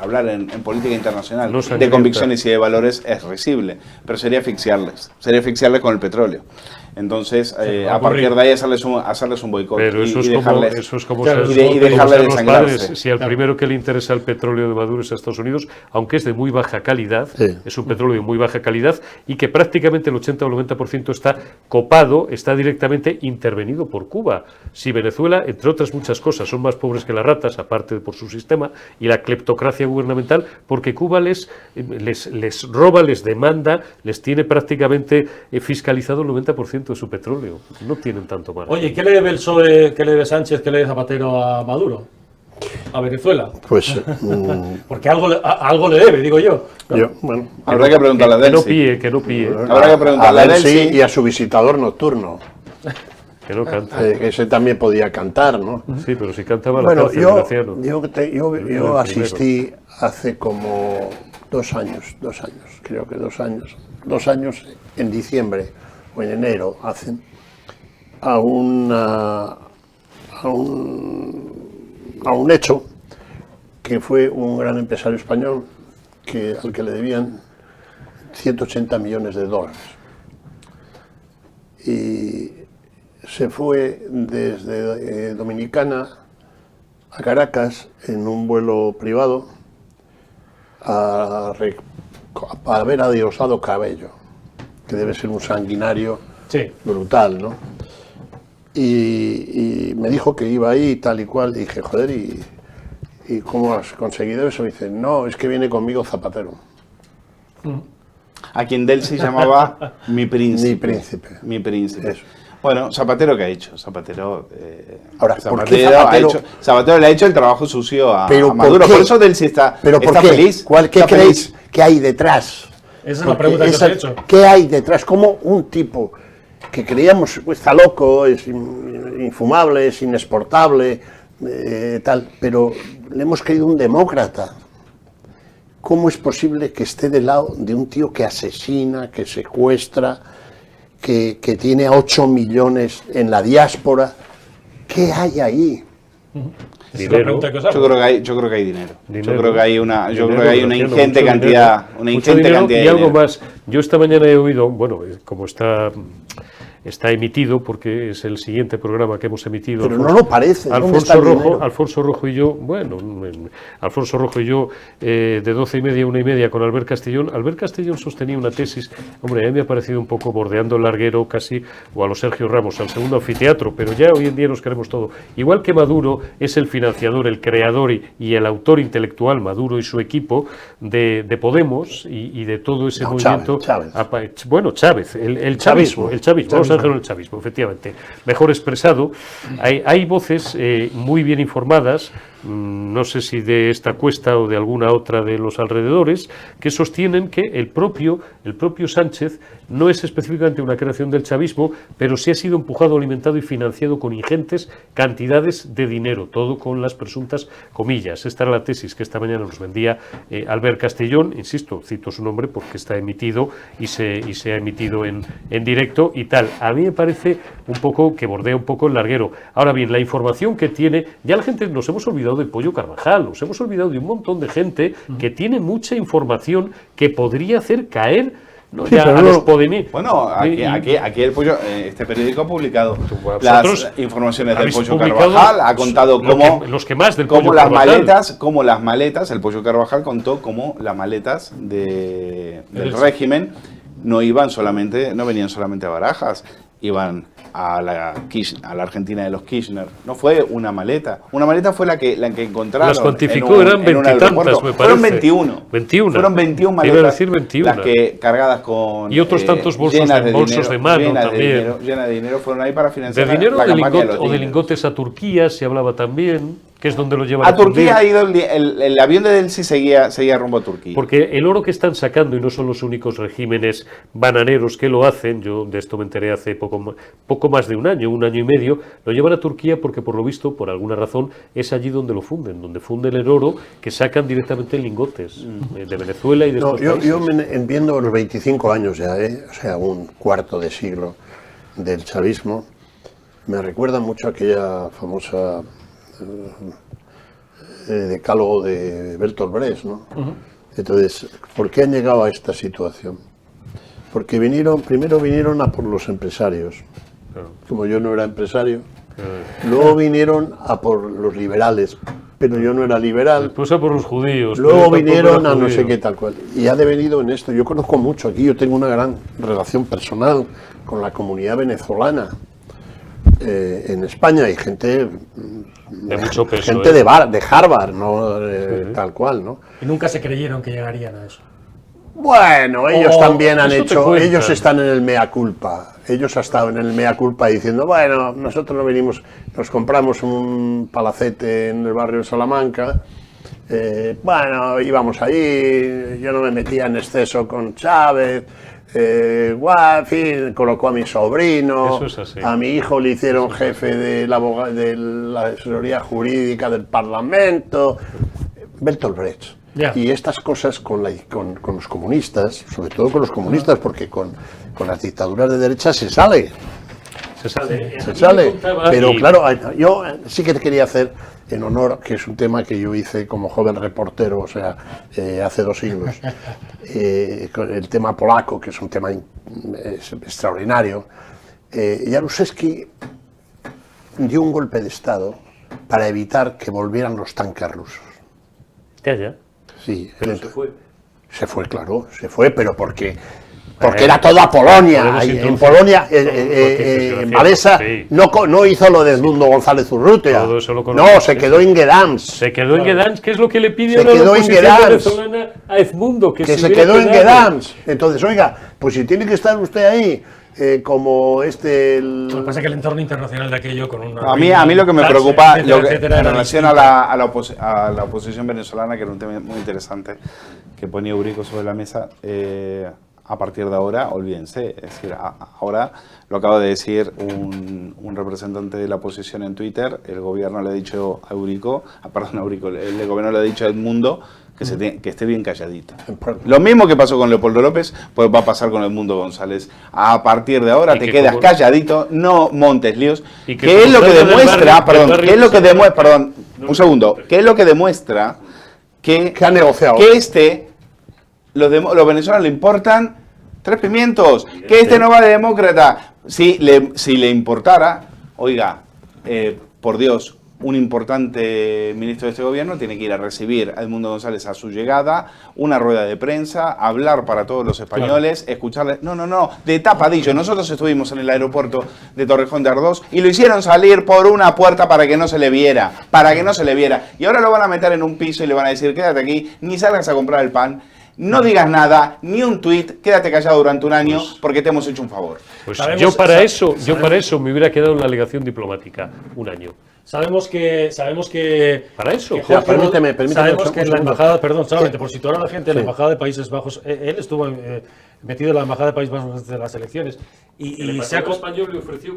hablar en política internacional de convicciones y de valores es risible, pero sería asfixiarles con el petróleo. Entonces, a partir de ahí hacerles un boicot y dejarles desangrarse. Si al primero que le interesa el petróleo de Maduro es a Estados Unidos, aunque es de muy baja calidad, es un petróleo de muy baja calidad y que prácticamente el 80 o el 90% está copado, está directamente intervenido por Cuba. Si Venezuela, entre otras muchas cosas, son más pobres que las ratas, aparte por su sistema y la cleptocracia gubernamental, porque Cuba les roba, les demanda, les tiene prácticamente fiscalizado el 90% de su petróleo. No tienen tanto margen. Oye, ¿qué le debe el PSOE, qué le debe Sánchez, qué le debe Zapatero a Maduro? ¿A Venezuela? Pues... porque algo le debe, digo yo. ¿No? Bueno, habrá que preguntarle a Delcy. Que no píe. Habrá que preguntarle a Delcy y a su visitador nocturno. Que no canta. Ese también podía cantar, ¿no? Sí, pero si cantaba bueno, la yo asistí hace como 2 años, creo que 2 años. 2 años en diciembre o en enero hacen a un hecho que fue un gran empresario español al que le debían 180 millones de dólares y se fue desde Dominicana a Caracas en un vuelo privado a haber adiosado Cabello, que debe ser un sanguinario brutal, ¿no? Y me dijo que iba ahí tal y cual, y dije, joder, ¿y cómo has conseguido eso? Y dice, no, es que viene conmigo Zapatero. A quien Delcy llamaba mi príncipe. Mi príncipe. Eso. Bueno, Zapatero, ¿qué ha hecho? Zapatero le ha hecho el trabajo sucio a Maduro. Por eso Delcy está feliz. ¿Qué creéis que hay detrás? Esa es la pregunta que os he hecho. ¿Qué hay detrás? ¿Cómo un tipo que creíamos está loco, es infumable, es inexportable, tal, pero le hemos creído un demócrata? ¿Cómo es posible que esté del lado de un tío que asesina, que secuestra, que tiene a 8 millones en la diáspora, ¿Qué hay ahí? Es la pregunta que os hago. Yo creo que hay dinero. Dinero. Yo creo que hay una Dinero, ingente mucho cantidad, dinero, una mucho ingente dinero. cantidad Y de algo dinero. más. Yo esta mañana he oído, bueno, como está emitido, porque es el siguiente programa que hemos emitido. Pero no lo parece. ¿Dónde está el dinero? Alfonso Rojo y yo, Alfonso Rojo y yo, de 12:30 a 1:30 con Albert Castellón. Albert Castellón sostenía una tesis, hombre, a mí me ha parecido un poco bordeando el larguero casi, o a los Sergio Ramos, al segundo anfiteatro, pero ya hoy en día nos queremos todo. Igual que Maduro es el financiador, el creador y el autor intelectual, Maduro y su equipo, de Podemos y de todo ese movimiento. Chávez. Bueno, Chávez, el chavismo. Vamos a dejarlo en el chavismo, efectivamente. Mejor expresado. Hay voces muy bien informadas, no sé si de esta cuesta o de alguna otra de los alrededores, que sostienen que el propio Sánchez no es específicamente una creación del chavismo, pero sí ha sido empujado, alimentado y financiado con ingentes cantidades de dinero, todo con las presuntas comillas. Esta era la tesis que esta mañana nos vendía Albert Castellón, insisto, cito su nombre porque está emitido y se ha emitido en directo y tal. A mí me parece un poco que bordea un poco el larguero. Ahora bien, la información que tiene, ya la gente nos hemos olvidado del Pollo Carvajal, nos hemos olvidado de un montón de gente que tiene mucha información que podría hacer caer a los Podemos. Bueno, aquí el Pollo, este periódico ha publicado las informaciones del Pollo publicado Carvajal, ha contado los que más del cómo Pollo las Carvajal. maletas, el Pollo Carvajal contó cómo las maletas del régimen no venían solamente a Barajas, iban a la Argentina de los Kirchner. No fue una maleta. Una maleta fue la que encontraron. Las cuantificó, eran veintitantas, me parece. Fueron 21. 21. Fueron 21 maletas. Iba a decir 21. Las que cargadas con... Y otros tantos bolsos de mano también. Llenas de dinero fueron ahí para financiar de dinero la campaña de los de lingotes a Turquía se hablaba también, que es donde lo llevan a Turquía. Ha ido el avión de Delsi seguía rumbo a Turquía. Porque el oro que están sacando, y no son los únicos regímenes bananeros que lo hacen, yo de esto me enteré hace poco más de un año y medio, lo llevan a Turquía porque por lo visto, por alguna razón, es allí donde lo funden, donde funden el oro que sacan directamente en lingotes de Venezuela y de estos países. Yo viendo los 25 años ya, o sea, un cuarto de siglo del chavismo, me recuerda mucho aquella famosa decálogo de Bertolt Brecht, ¿no? Entonces, ¿por qué han llegado a esta situación? Porque primero vinieron a por los empresarios, como yo no era empresario, luego vinieron a por los liberales, pero yo no era liberal. Después a por los judíos. Luego vinieron a no sé qué tal cual. Y ha devenido en esto. Yo conozco mucho aquí, yo tengo una gran relación personal con la comunidad venezolana. En España hay gente de mucho peso, gente de Harvard, ¿no? Tal cual, ¿no? Y nunca se creyeron que llegarían a eso. Bueno, ellos también han hecho, ellos ellos están en el mea culpa. Ellos han estado en el mea culpa diciendo, bueno, nosotros no venimos, nos compramos un palacete en el barrio de Salamanca, bueno, íbamos allí, yo no me metía en exceso con Chávez, en fin, colocó a mi sobrino, a mi hijo le hicieron jefe de la asesoría jurídica del Parlamento, Bertolt Brecht. Yeah. Y estas cosas con los comunistas, sobre todo con los comunistas, porque con las dictaduras de derecha se sale. Pero claro, yo sí que te quería hacer en honor, que es un tema que yo hice como joven reportero, o sea, hace 2 siglos, el tema polaco, que es un tema extraordinario. Jaruzelski dio un golpe de Estado para evitar que volvieran los tanques rusos. Ya. Sí, pero se fue. Se fue, claro, se fue, pero porque era toda Polonia. En Polonia, en Valesa, no hizo lo de Edmundo González Urrutia. No, se quedó en Gdansk. Se quedó en Gdansk, que es lo que le pide la oposición venezolana a Edmundo. Que se quedó en Gdansk. Entonces, oiga, pues si tiene que estar usted ahí, como Lo que pasa es que el entorno internacional de aquello con una... A mí lo que me preocupa, en relación a la oposición venezolana, que era un tema muy interesante que ponía Eurico sobre la mesa, a partir de ahora, olvídense. Es decir, ahora lo acaba de decir un representante de la oposición en Twitter, el gobierno le ha dicho a Eurico, el gobierno le ha dicho a Edmundo que esté bien calladito. Lo mismo que pasó con Leopoldo López, pues va a pasar con Edmundo González. A partir de ahora te quedas calladito, no montes líos. ¿Qué es lo que demuestra, qué es lo que demuestra, un segundo, qué es lo que demuestra que ha negociado? Que los venezolanos le importan 3 pimientos, que este no va de demócrata. Si le importara, oiga, por Dios, un importante ministro de este gobierno tiene que ir a recibir a Edmundo González a su llegada, una rueda de prensa, hablar para todos los españoles, escucharle. No, de tapadillo. Nosotros estuvimos en el aeropuerto de Torrejón de Ardoz y lo hicieron salir por una puerta para que no se le viera, Y ahora lo van a meter en un piso y le van a decir, quédate aquí, ni salgas a comprar el pan. No digas nada, ni un tuit, quédate callado durante un año porque te hemos hecho un favor. Pues yo para eso me hubiera quedado en la legación diplomática un año. Sabemos que para eso. que Jorge, permíteme sabemos que en la segundo. embajada, perdón, solamente por situar a la gente, en la embajada de Países Bajos, él estuvo metido en la embajada de Países Bajos desde las elecciones y El se ha español le ofreció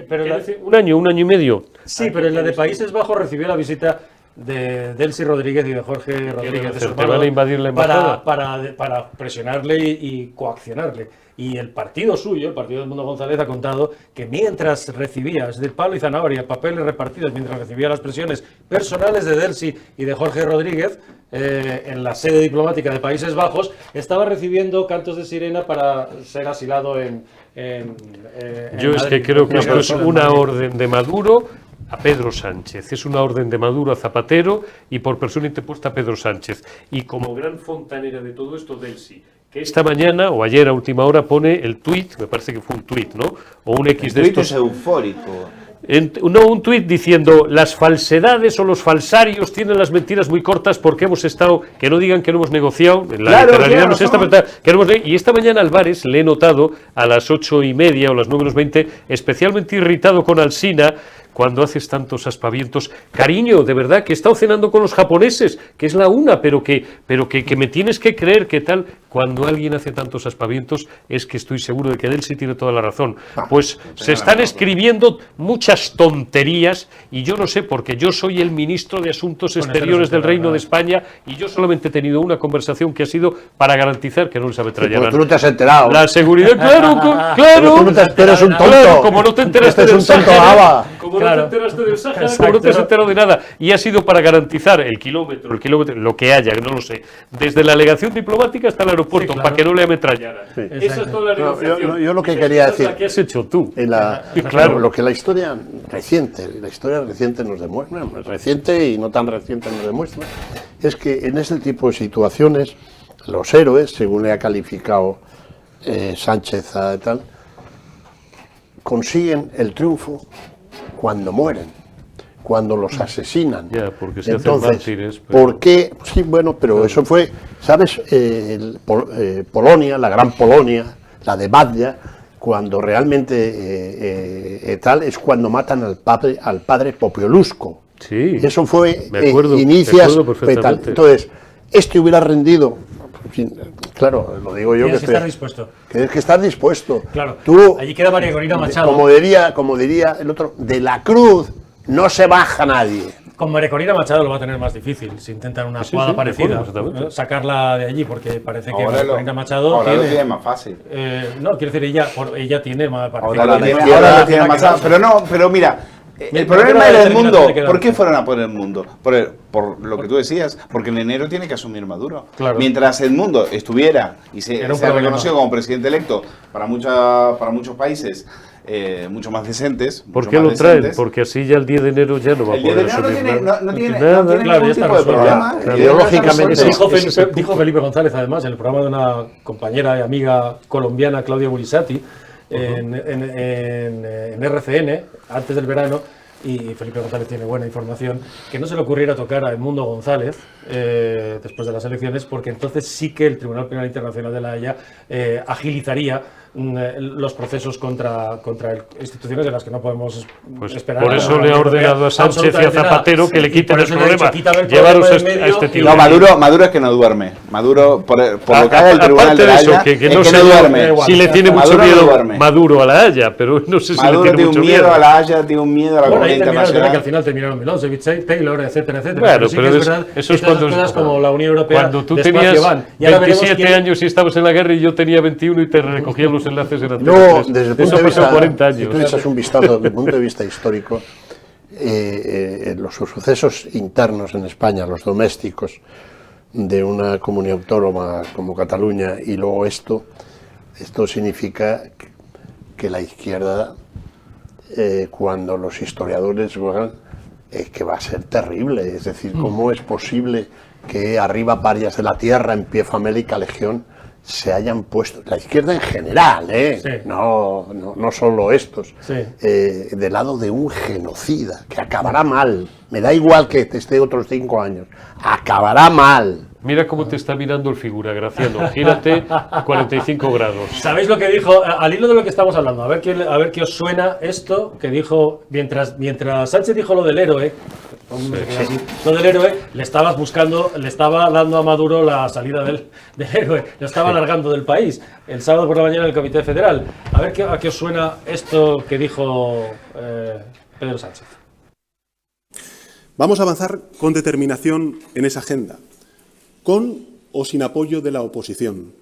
pero un año y medio. Sí, pero en la de Países Bajos recibió la visita de Delcy Rodríguez y de Jorge Rodríguez, de su ¿Te van a invadir la embajada? para presionarle y coaccionarle. Y el partido suyo, el partido de Edmundo González, ha contado que mientras recibía, es de palo y zanahoria, papeles repartidos, mientras recibía las presiones personales de Delcy y de Jorge Rodríguez, en la sede diplomática de Países Bajos, estaba recibiendo cantos de sirena para ser asilado en Yo es que creo que esto es una orden de Maduro a Pedro Sánchez, es una orden de Maduro a Zapatero y por persona interpuesta a Pedro Sánchez. Y como gran fontanera de todo esto, Delcy, que esta mañana o ayer a última hora pone el tuit, me parece que fue un tuit, ¿no? O un X de estos. Es eufórico. Un tuit diciendo las falsedades o los falsarios tienen las mentiras muy cortas porque hemos estado, que no digan que no hemos negociado, la literalidad no es esta, pero que no hemos, y esta mañana Álvarez le he notado a las 8:30 o las 9:20 especialmente irritado con Alsina cuando haces tantos aspavientos. Cariño, de verdad, que he estado cenando con los japoneses, que es la una, pero que me tienes que creer que tal, cuando alguien hace tantos aspavientos, es que estoy seguro de que Delcy tiene toda la razón. Pues se están escribiendo muchas tonterías, y yo no sé, porque yo soy el ministro de Asuntos Exteriores del Reino de España, y yo solamente he tenido una conversación que ha sido para garantizar que no les ametrallarán. Tú no te has enterado. La seguridad, claro. Pero tú no te eres un tonto. Claro, como no te enteraste del Sáhara, como no te Claro. enteraste del Sáhara, Exacto. como no te has enterado de nada, y ha sido para garantizar el kilómetro, lo que haya, no lo sé, desde la legación diplomática hasta el aeropuerto, Sí, claro. para que no le ametrallaran. Sí. Esa es toda la negociación. yo lo que Y quería esa es decir- la que has hecho tú. Claro, lo que la historia reciente nos demuestra, reciente y no tan reciente nos demuestra, es que en ese tipo de situaciones, los héroes, según le ha calificado Sánchez a tal, consiguen el triunfo cuando mueren, cuando los asesinan. Ya, porque se hacen Entonces, mártires, pero- ¿por qué? Sí, bueno, pero eso fue, ¿sabes? Polonia, la gran Polonia, la de Badia, cuando realmente tal es cuando matan al padre Popiolusco. Sí, Eso fue me acuerdo inicias perfectamente. tal. Entonces, este hubiera rendido. Claro, lo digo yo Tienes que que estar dispuesto. tienes que estar dispuesto. Claro. Tú, Allí queda María Corina Machado. como diría el otro, de la cruz no se baja nadie. Con María Corina Machado lo va a tener más difícil si intentan una Sí, jugada sí, parecida, de acuerdo, exactamente. sacarla de allí, porque parece que Ahora María lo Corina Machado tiene más fácil. no, quiero decir, ella tiene más. parece Ahora que lo la tiene, izquierda ahora lo tiene tiene más que fácil. Pero no, pero mira, el Mira, problema ¿por qué era la el mundo. determinación de ¿Por qué quedarse? fueron a por el mundo? Por lo que tú decías, porque en enero tiene que asumir Maduro. Claro. Mientras el mundo estuviera y Era un se ha problema. reconocido como presidente electo para muchos países mucho más decentes. ¿Por mucho qué más lo traen? decentes. Porque así ya el 10 de enero ya no va a El 10 poder de enero no asumir tiene, nada. no tiene nada. ningún Claro, ya está tipo de resuelto. problema. Claro, El 10 de enero ideológicamente está resuelto. Dijo Felipe González, además, en el programa de una compañera y amiga colombiana, Claudia Burisati, en RCN, antes del verano, y Felipe González tiene buena información, que no se le ocurriera tocar a Edmundo González después de las elecciones, porque entonces sí que el Tribunal Penal Internacional de la Haya agilizaría los procesos contra instituciones de las que no podemos esperar. Por eso le ha ordenado a Sánchez y a Zapatero que le quiten el problema. Llevaros a este tío. No, Maduro es que no duerme. Maduro, por lo que haga el Tribunal de la Haya, que no es sé que no duerme. si le tiene mucho Maduro no miedo duerme. Maduro a la Haya, pero no sé si Maduro le tiene mucho miedo a la Haya, tiene un miedo a la Bueno, comunidad ahí terminaron, que al internacional. final terminaron Milosevic, Taylor, etcétera, etcétera. Bueno, sí pero que es verdad eso es que estas cuando, cosas como la Unión Europea cuando tú despacio tenías van. Y ahora veremos 27 años y estabas en la guerra y yo tenía 21 y te recogían los enlaces en Antena No, 3. desde el punto Eso de pasó vista, 40 si años. tú echas un vistazo desde el punto de vista histórico, los sucesos internos en España, los domésticos de una comunidad autónoma como Cataluña y luego esto significa que la izquierda, cuando los historiadores juegan, que va a ser terrible. Es decir, ¿cómo es posible que arriba parias de la tierra, en pie famélica legión, se hayan puesto, la izquierda en general, Sí. no solo estos, Sí. del lado de un genocida, que acabará mal, me da igual que esté otros 5 años, acabará mal. Mira cómo te está mirando el figura, Graciano. Gírate 45 grados. ¿Sabéis lo que dijo? Al hilo de lo que estamos hablando, a ver qué os suena esto que dijo mientras Sánchez dijo lo del héroe. Lo del héroe, le estaba dando a Maduro la salida del héroe, lo estaba alargando del país el sábado por la mañana en el Comité Federal. A ver a qué os suena esto que dijo Pedro Sánchez. Vamos a avanzar con determinación en esa agenda, con o sin apoyo de la oposición,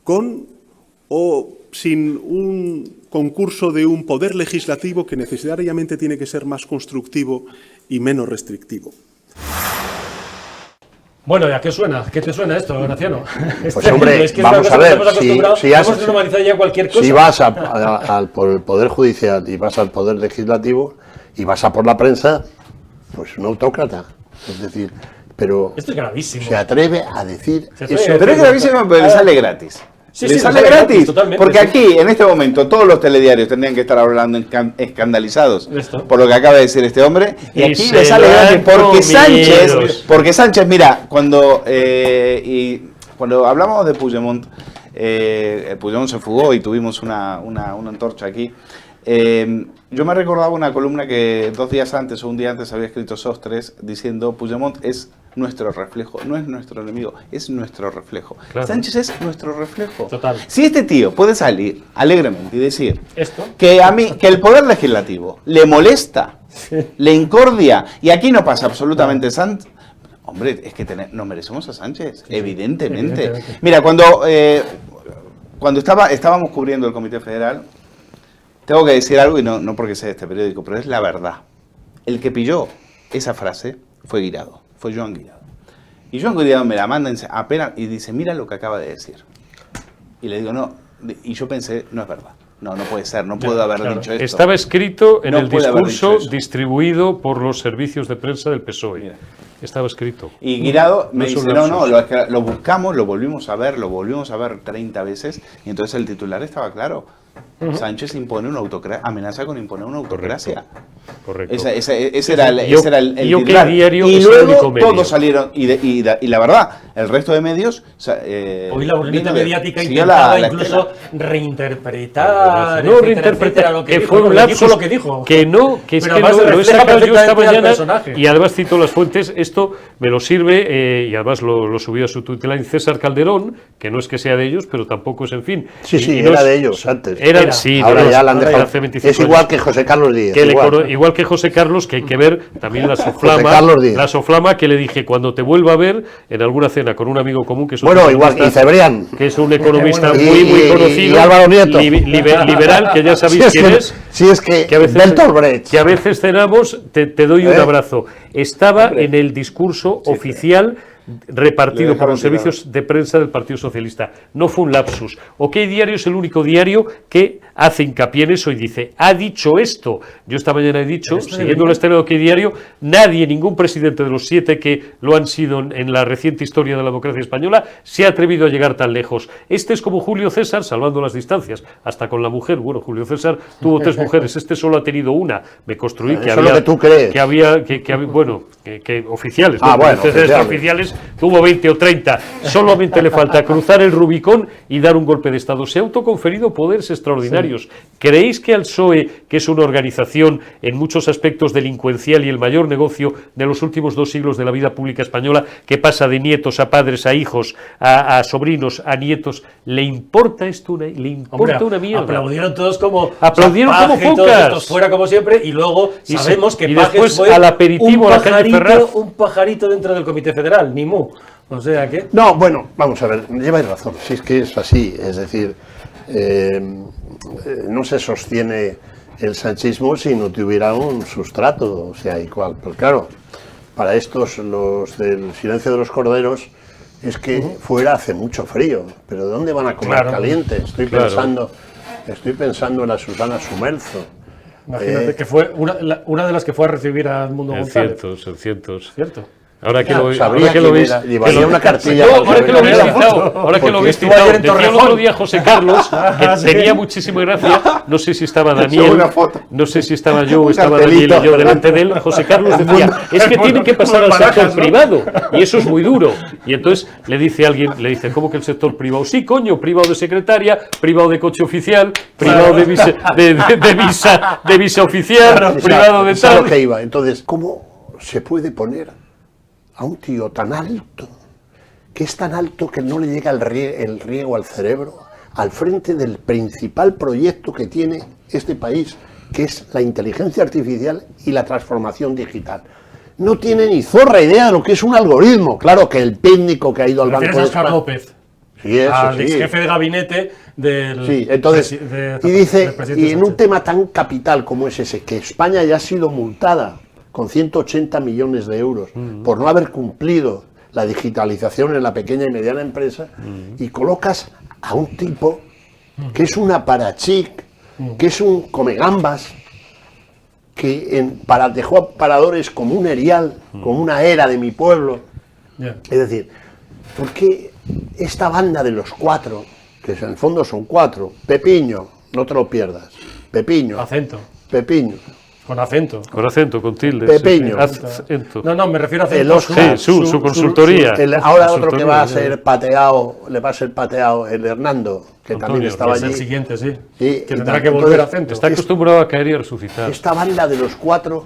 con o sin un concurso de un poder legislativo que necesariamente tiene que ser más constructivo y menos restrictivo. Bueno, ¿y a qué suena? ¿Qué te suena esto, Graciano? Pues hombre, vamos a ver, hemos normalizado ya cualquier cosa. Si vas por el Poder Judicial y vas al Poder Legislativo y vas a por la prensa, pues un autócrata. Es decir, pero esto es gravísimo. Se atreve a decir eso. Pero es gravísimo, pero le sale gratis. Le sale gratis, porque aquí, en este momento, todos los telediarios tendrían que estar hablando escandalizados por lo que acaba de decir este hombre, y aquí le sale gratis, porque Sánchez, mira, cuando hablamos de Puigdemont, Puigdemont se fugó y tuvimos una antorcha aquí. Yo me recordaba una columna que 2 días antes o un día antes había escrito Sostres diciendo: Puigdemont es nuestro reflejo, no es nuestro enemigo, es nuestro reflejo. Claro. Sánchez es nuestro reflejo. Total. Si este tío puede salir alegremente y decir ¿esto? que el poder legislativo le molesta, le incordia, y aquí no pasa absolutamente Sánchez. Hombre, es que nos merecemos a Sánchez, evidentemente. Mira, cuando estábamos cubriendo el Comité Federal, tengo que decir algo, y no porque sea este periódico, pero es la verdad. El que pilló esa frase fue Guirado, fue Joan Guirado. Y Joan Guirado me la manda apenas y dice: mira lo que acaba de decir. Y le digo: no, y yo pensé, no es verdad. No puede ser, no puedo haber dicho esto. Estaba escrito en el discurso distribuido por los servicios de prensa del PSOE. Mira. Estaba escrito. Y Guirado me dice: lo buscamos, lo volvimos a ver 30 veces, y entonces el titular estaba claro. Sánchez impone una autocracia, amenaza con imponer una autocracia. Correcto. Ese era el titular. Y luego todos salieron, y la verdad, el resto de medios... hoy la burbuja mediática intentaba incluso reinterpretar, reinterpretar, lo que fue un lapsus, lo que dijo. Que lo he sacado yo esta mañana, y además cito las fuentes. Esto me lo sirve, y además lo subió a su Twitter César Calderón, que no es que sea de ellos, pero tampoco es, en fin. Sí, era de ellos antes. Sí, ahora ya la han dejado. Hace 25 es igual años. Que José Carlos Díez. Igual que José Carlos, que hay que ver también la soflama que le dije cuando te vuelva a ver en alguna cena con un amigo común que es y Cebrián, que es un economista muy conocido, y Álvaro Nieto, liberal, que ya sabéis quién es. Si es que a veces cenamos, te doy un abrazo. Estaba en el discurso oficial repartido por los servicios de prensa del Partido Socialista. No fue un lapsus. OK Diario es el único diario que hace hincapié en eso y dice: ha dicho esto. Yo esta mañana he dicho, siguiendo la estela de OK Diario, ningún presidente de los 7 que lo han sido en la reciente historia de la democracia española se ha atrevido a llegar tan lejos. Este es como Julio César, salvando las distancias, hasta con la mujer. Bueno, Julio César tuvo 3 mujeres, este solo ha tenido una. Me construí que había, lo que tú crees. que había oficiales. Oficiales. tuvo 20 o 30, solamente le falta cruzar el Rubicón y dar un golpe de Estado. Se ha autoconferido poderes extraordinarios. ¿Creéis que al PSOE, que es una organización en muchos aspectos delincuencial y el mayor negocio de los últimos 2 siglos de la vida pública española, que pasa de nietos a padres, a hijos, a sobrinos, a nietos, le importa esto? ¿Le importa una mierda? Aplaudieron todos como... Aplaudieron como focas. Fuera como siempre, y luego sabemos que y Pajes después fue al aperitivo a la calle Ferraz. un pajarito dentro del Comité Federal, ni mu. O sea que... No, bueno, vamos a ver, lleváis razón, si es que es así, es decir, no se sostiene el sanchismo si no tuviera un sustrato, o sea, igual, pero claro, para estos, los del silencio de los corderos, es que fuera hace mucho frío, pero ¿de dónde van a comer caliente? Estoy pensando en la Susana Sumerzo. Imagínate que fue una de las que fue a recibir a Edmundo González. Cientos. ¿Cierto? Ahora que lo veis, llevaría una cartilla. Ahora que lo veis citado, decía el otro día José Carlos, que tenía muchísima gracia, no sé si estaba Daniel, no sé si estaba yo o estaba Daniel y yo delante de él. José Carlos decía, es que tienen que pasar al sector privado, y eso es muy duro. Y entonces le dice alguien, ¿cómo que el sector privado? Sí, coño, privado de secretaria, privado de coche oficial, privado de visa oficial, privado de tal. Que iba. Entonces, ¿cómo se puede poner a un tío tan alto, que es tan alto que no le llega el riego al cerebro, al frente del principal proyecto que tiene este país, que es la inteligencia artificial y la transformación digital? No tiene ni zorra idea de lo que es un algoritmo. Claro que el técnico que ha ido al Banco de España... López, sí, eso, al sí. ex jefe de gabinete del... Sí, entonces, y en un tema tan capital como es ese, que España ya ha sido multada con 180 millones de euros por no haber cumplido la digitalización en la pequeña y mediana empresa, y colocas a un tipo que es un aparachic, que es un comegambas, que dejó a paradores como un erial, como una era de mi pueblo. Es decir, ¿por qué esta banda de los 4, que en el fondo son 4, Pepiño, no te lo pierdas, Pepiño, acento, Pepiño, con acento, con tilde, Pepiño, no, me refiero a acento, su consultoría, ahora otro que va a ser pateado, le va a ser pateado el Hernando, que Antonio, también estaba allí. Es el siguiente, sí. Que tendrá que volver a acento. Está acostumbrado a caer y a resucitar. Esta banda de los 4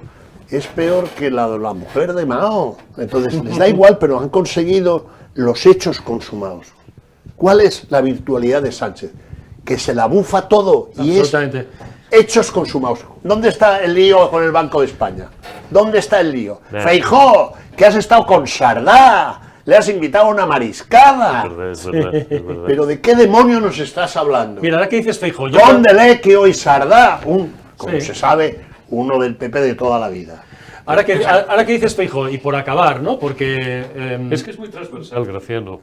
es peor que la mujer de Mao. Entonces les da igual, pero han conseguido los hechos consumados. ¿Cuál es la virtualidad de Sánchez? Que se la bufa todo y es hechos consumados. ¿Dónde está el lío con el Banco de España? ¿Dónde está el lío? Feijóo, que has estado con Sardá, le has invitado a una mariscada. Es verdad. Pero ¿de qué demonio nos estás hablando? Mira, ahora que dices Feijóo, ¿Dónde Lequio y Sardá? Como se sabe, uno del PP de toda la vida. Ahora que dices Feijóo, y por acabar, ¿no? Porque... Es que es muy transversal, Graciano.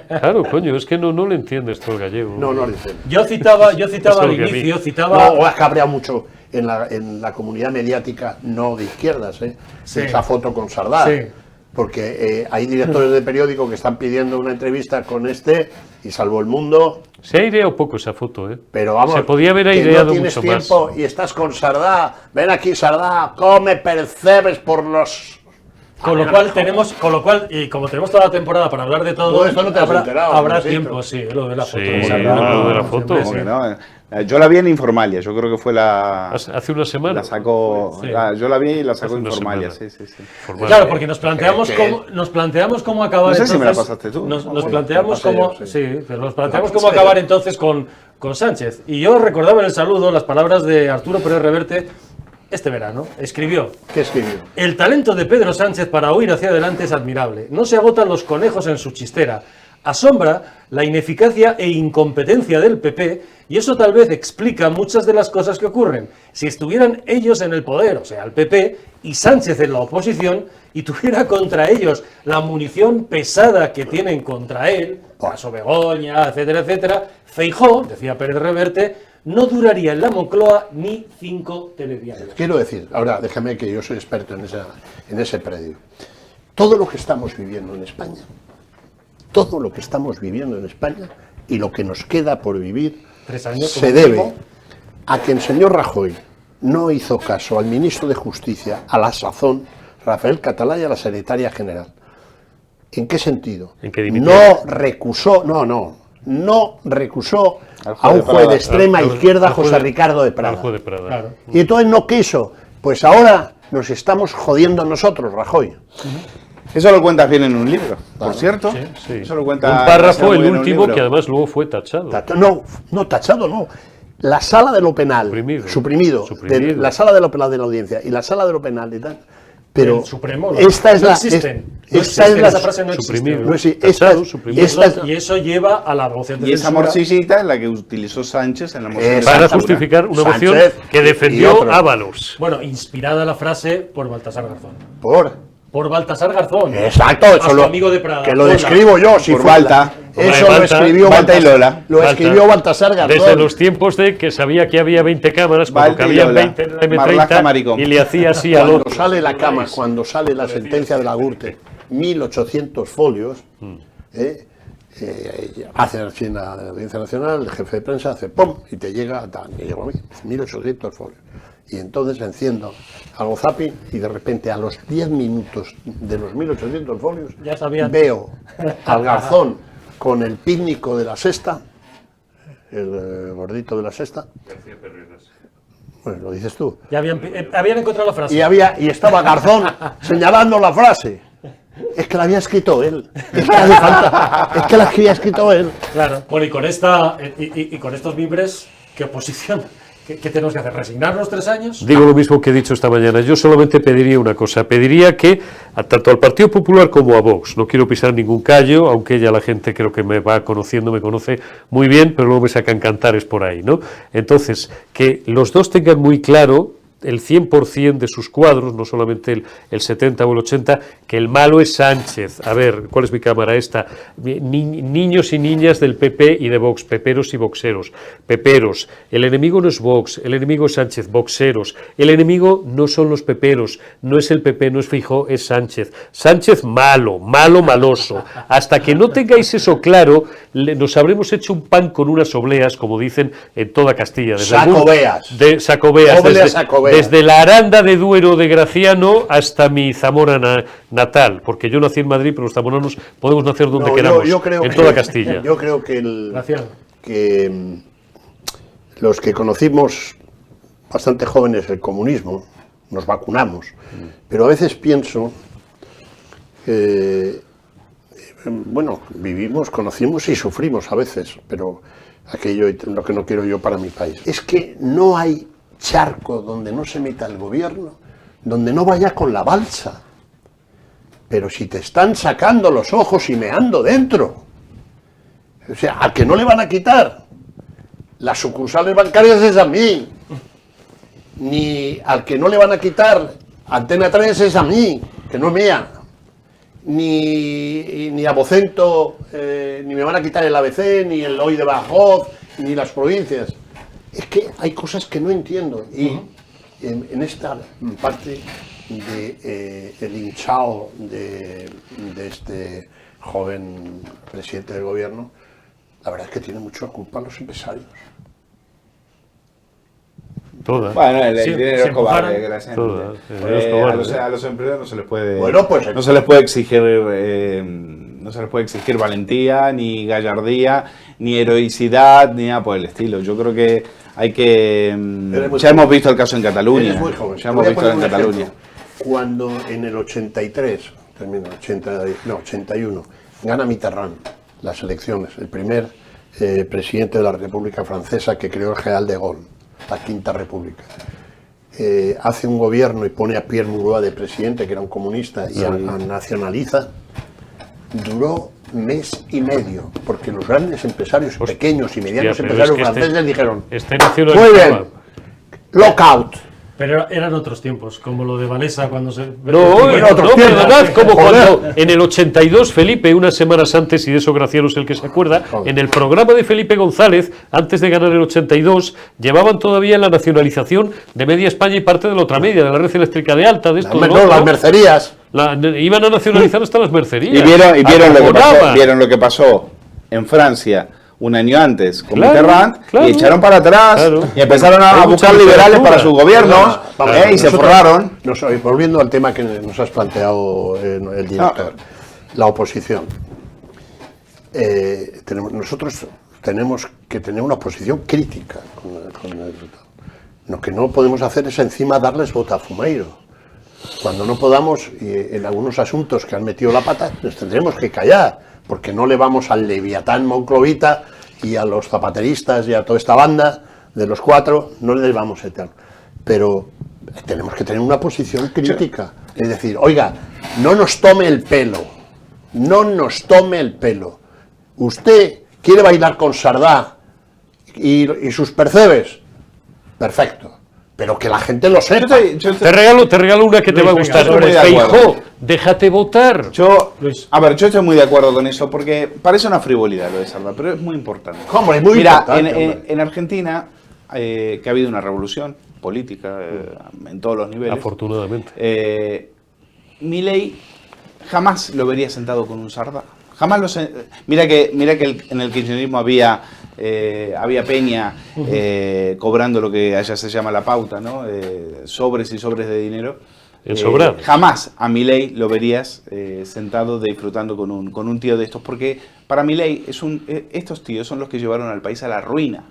Claro, coño, es que no le entiendes todo el gallego. No le entiendo. Yo citaba al inicio, No, has cabreado mucho en la comunidad mediática no de izquierdas, Sí. Esa foto con Sardá. Sí. Porque hay directores de periódico que están pidiendo una entrevista con y salvo el mundo... Se ha aireado poco esa foto, Pero vamos, se podía haber aireado no tienes mucho tiempo más. Y estás con Sardá, ven aquí Sardá, come percebes por los... Con lo cual, y como tenemos toda la temporada para hablar de todo, esto no te has enterado, habrá tiempo, sí, lo de la foto. Sí, lo de la foto. ¿Cómo que no? Yo la vi en Informalia, yo creo que fue hace una semana. La sacó, Sí. yo la vi y la sacó Hace una Informalia, semana. sí. Claro, porque nos planteamos cómo acabar. No sé entonces, si me la pasaste tú. Nos Bueno, planteamos la pasé cómo, yo, sí. pero nos planteamos cómo acabar entonces con Sánchez. Y yo recordaba en el saludo las palabras de Arturo Pérez Reverte este verano. Escribió: ¿Qué escribió? el talento de Pedro Sánchez para huir hacia adelante es admirable. No se agotan los conejos en su chistera. Asombra la ineficacia e incompetencia del PP, y eso tal vez explica muchas de las cosas que ocurren. Si estuvieran ellos en el poder, o sea, el PP, y Sánchez en la oposición, y tuviera contra ellos la munición pesada que tienen contra él, caso Begoña, etcétera, etcétera, Feijóo, decía Pérez Reverte, no duraría en la Moncloa ni 5 telediarios. Quiero decir, ahora déjame que yo soy experto en ese predio. Todo lo que estamos viviendo en España, y lo que nos queda por vivir, 3 años, se debe a que el señor Rajoy no hizo caso al ministro de Justicia, a la sazón, Rafael Catalá, y a la secretaria general. ¿En qué sentido? ¿En qué dimitió? No recusó a un juez de extrema izquierda, José Ricardo de Prada. Claro. Y entonces no quiso. Pues ahora nos estamos jodiendo nosotros, Rajoy. Eso lo cuentas bien en un libro, por cierto. Sí. Eso lo cuenta Un párrafo, muy el bien en un último, libro. que además luego fue tachado. No, tachado no. La sala de lo penal, suprimido. La sala de lo penal de la audiencia y la sala de lo penal y tal. Pero el Supremo, esta es no la. existen. Esta es la. Esa frase no existe. Suprimido. No existe. Tachado, Esta suprimido. es- Y eso lleva a la moción de Y esa censura. morcillita es la que utilizó Sánchez en la moción de Para censura. justificar una moción Sánchez que y defendió otros. Ábalos. Bueno, inspirada la frase por Baltasar Garzón. Por Baltasar Garzón. Exacto, a eso su lo, amigo de Prada. que lo Hola. describo yo, si Por fuera- Balta. Eso Hombre, lo escribió Balta y Lola. Lo Balta. escribió Baltasar Garzón. Desde los tiempos de que sabía que había 20 cámaras, cuando Balta y cabían Lola. 20 en la Marlaska M30 maricón. y le hacía así al Cuando otro. sale la cama, cuando sale la sentencia de la Gürtel, 1800 folios, hace así en la Audiencia Nacional, el jefe de prensa hace ¡pum! Y te llega, me llegó a mí, 1800 folios. Y entonces enciendo algo zapping y de repente a los 10 minutos de los 1800 folios Ya sabían. veo al Garzón con el pícnico de la Sexta, el gordito de la Sexta. Bueno, lo dices tú. Ya habían encontrado la frase. Y estaba Garzón señalando la frase. Es que la había escrito él. Es que hace falta. Es que la había escrito él. Claro. Bueno, y con esta y con estos mimbres, ¿qué oposición? ¿Qué tenemos que hacer? ¿Resignarnos 3 años? Digo lo mismo que he dicho esta mañana. Yo solamente pediría una cosa. Pediría que, tanto al Partido Popular como a Vox, no quiero pisar ningún callo, aunque ya la gente creo que me va conociendo, me conoce muy bien, pero luego me sacan cantares por ahí, ¿no? Entonces, que los dos tengan muy claro el 100% de sus cuadros, no solamente el 70 o el 80, que el malo es Sánchez. A ver, ¿cuál es mi cámara esta? Niños y niñas del PP y de Vox, peperos y boxeros. Peperos, el enemigo no es Vox, el enemigo es Sánchez, boxeros. El enemigo no son los peperos, no es el PP, no es Feijóo, es Sánchez. Sánchez malo, maloso. Hasta que no tengáis eso claro, nos habremos hecho un pan con unas obleas, como dicen en toda Castilla. Sacobeas. Sacobeas. Obleas sacobeas. Desde la Aranda de Duero de Graciano hasta mi Zamora natal, porque yo nací en Madrid, pero los zamoranos podemos nacer donde queramos, yo creo en que- toda Castilla. Yo creo que, Gracias. los que conocimos bastante jóvenes el comunismo, nos vacunamos, pero a veces pienso que, bueno, vivimos, conocimos y sufrimos a veces, pero aquello es lo que no quiero yo para mi país. Es que no hay charco donde no se meta el gobierno, donde no vaya con la balsa. Pero si te están sacando los ojos y meando dentro, o sea, al que no le van a quitar las sucursales bancarias es a mí, ni al que no le van a quitar Antena 3 es a mí, que no es mía, ni a Vocento, ni me van a quitar el ABC, ni el Hoy de Badajoz, ni las provincias. Es que hay cosas que no entiendo y en esta parte de el hinchado de este joven presidente del gobierno, la verdad es que tiene mucha culpa los empresarios. Toda. Bueno, el Sí, dinero se es cobarde, empujaron. gracias. Toda, el dinero es cobarde. A los empresarios no se les puede, Bueno, pues- no se les puede exigir, no se les puede exigir valentía, ni gallardía, ni heroicidad, ni nada por el estilo. Yo creo que hay que, Eres muy ya joven. hemos visto el caso en Cataluña, Eres muy joven. ya Te hemos voy a visto poner en un Cataluña. ejemplo. Cuando en el 83, 81, gana Mitterrand las elecciones, el primer presidente de la República Francesa que creó el general de Gaulle, la Quinta República. Hace un gobierno y pone a Pierre Mauroy de presidente, que era un comunista, y nacionaliza. Duró mes y medio, porque los grandes empresarios, pequeños y medianos Hostia, pero empresarios es que franceses dijeron, Este muy nacionalizaba. bien, lockout. Pero eran otros tiempos, como lo de Vanessa cuando se... No, Bueno, otros no, tiempos. perdonad, como Joder. cuando en el 82 Felipe, unas semanas antes, y de eso Graciano es el que se acuerda, Joder. en el programa de Felipe González, antes de ganar el 82, llevaban todavía la nacionalización de media España y parte de la otra media, de la red eléctrica de alta, de esto, de lo No, otro. las mercerías. Iban a nacionalizar hasta las mercerías. Y Acojonaban. vieron lo que pasó en Francia un año antes con Claro, Mitterrand, claro. y echaron para atrás, Claro. y empezaron Hay a mucha buscar liberales literatura. para sus gobiernos, Vamos, y se nosotros- forraron. Volviendo al tema que nos has planteado el director. la oposición. Nosotros tenemos que tener una posición crítica con el resultado. Lo que no podemos hacer es encima darles botafumeiro. Cuando no podamos, en algunos asuntos que han metido la pata, nos tendremos que callar, porque no le vamos al leviatán monclovita y a los zapateristas y a toda esta banda de los cuatro, no les vamos a echar. Pero tenemos que tener una posición crítica. Es decir, oiga, no nos tome el pelo, no nos tome el pelo. Usted quiere bailar con Sardá y sus percebes, perfecto, pero que la gente lo sepa. Te regalo una que te va a gustar. Feijóo, déjate votar. Yo estoy muy de acuerdo con eso, porque parece una frivolidad lo de Sardá, pero es muy importante. ¿Cómo? Es muy importante. En Argentina, que ha habido una revolución política en todos los niveles. Afortunadamente. Milei jamás lo vería sentado con un Sardá. Jamás mira que en el kirchnerismo había Peña cobrando lo que allá se llama la pauta, ¿no? Sobres y sobres de dinero. Jamás a Milei lo verías sentado disfrutando con un tío de estos, porque para Milei estos tíos son los que llevaron al país a la ruina.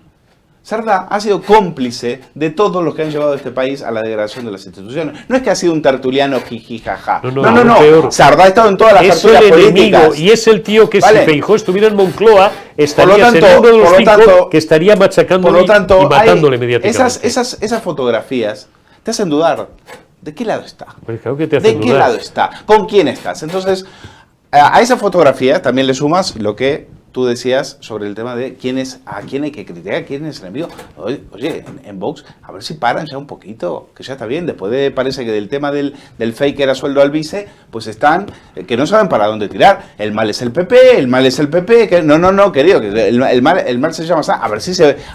Sardá ha sido cómplice de todos los que han llevado a este país a la degradación de las instituciones. No es que ha sido un tertuliano jiji jaja. No. Sardá ha estado en todas las tertulias políticas. Y es el tío que si Feijóo estuviera en Moncloa estaría siendo uno de los cinco que estaría machacándole y matándole inmediatamente. Esas fotografías te hacen dudar. ¿De qué lado está? Pues claro que te hacen ¿De qué lado está? ¿Con quién estás? Entonces, a esa fotografía también le sumas lo que tú decías sobre el tema de a quién hay que criticar, quién es el enemigo. Oye, en Vox, a ver si paran ya un poquito, que ya está bien. Después parece que del tema del fake era sueldo al vice, pues están, que no saben para dónde tirar. El mal es el PP, que no, querido, que el mal se llama así.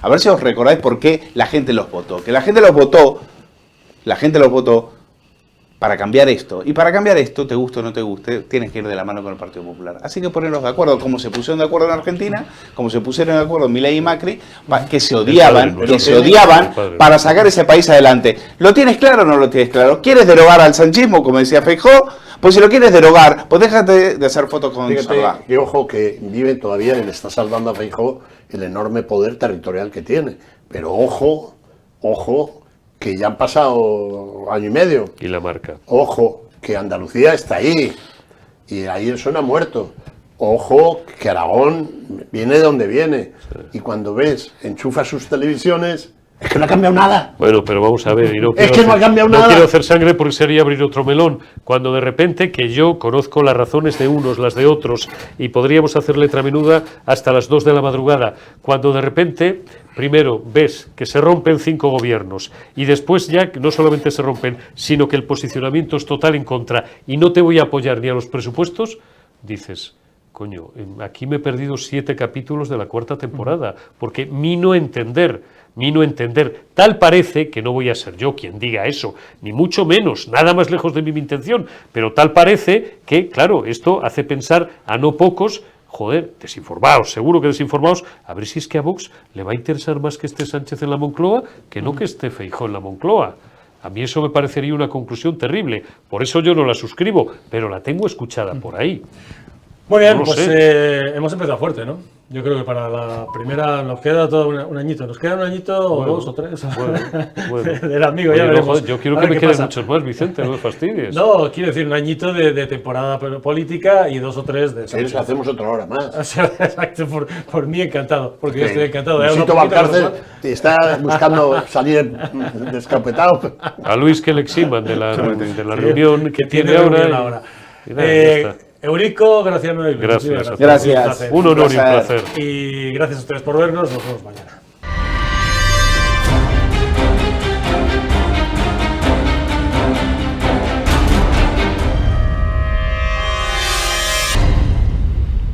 A ver si os recordáis por qué la gente los votó. Que la gente los votó para cambiar esto. Y para cambiar esto, te guste o no te guste, tienes que ir de la mano con el Partido Popular. Así que ponerlos de acuerdo, como se pusieron de acuerdo en Argentina, como se pusieron de acuerdo Milei y Macri, que se odiaban para sacar ese país adelante. ¿Lo tienes claro o no lo tienes claro? ¿Quieres derogar al sanchismo, como decía Feijóo? Pues si lo quieres derogar, pues déjate de hacer fotos con Sardá. Que ojo, que vive todavía, le está salvando a Feijóo el enorme poder territorial que tiene. Pero ojo, que ya han pasado año y medio. Y la marca. Ojo, que Andalucía está ahí. Y ahí el suena muerto. Ojo, que Aragón viene de donde viene. Sí. Y cuando enchufa sus televisiones, es que no ha cambiado nada. Bueno, pero vamos a ver. Y no ha cambiado nada. No quiero hacer sangre porque sería abrir otro melón. Cuando de repente, que yo conozco las razones de unos, las de otros, y podríamos hacer letra menuda hasta las 2 de la madrugada. Cuando de repente, primero ves que se rompen 5 gobiernos y después ya no solamente se rompen, sino que el posicionamiento es total en contra y no te voy a apoyar ni a los presupuestos, dices, coño, aquí me he perdido 7 capítulos de la 4ª temporada, porque mi no entender, tal parece, que no voy a ser yo quien diga eso, ni mucho menos, nada más lejos de mi intención, pero tal parece que, claro, esto hace pensar a no pocos, joder, desinformados, seguro que desinformados, a ver si es que a Vox le va a interesar más que esté Sánchez en la Moncloa que no que esté Feijóo en la Moncloa. A mí eso me parecería una conclusión terrible, por eso yo no la suscribo, pero la tengo escuchada por ahí. Muy bien, no hemos empezado fuerte, ¿no? Yo creo que para la primera nos queda todo un añito. Nos queda un añito o 2 o 3. Bueno. Del amigo, ya veremos. Joder, yo quiero que me queden muchos más, Vicente, no me fastidies. No, quiero decir, un añito de temporada política y 2 o 3 de... ¿Quieres que hacemos otra hora más? Exacto, por mí encantado, porque yo estoy encantado. Luisito Valcárcel está buscando salir descapetado. A Luis que le eximan de la reunión que tiene ahora. Eurico, Graciano. Gracias. Un honor y un placer. Y gracias a ustedes por vernos. Nos vemos mañana.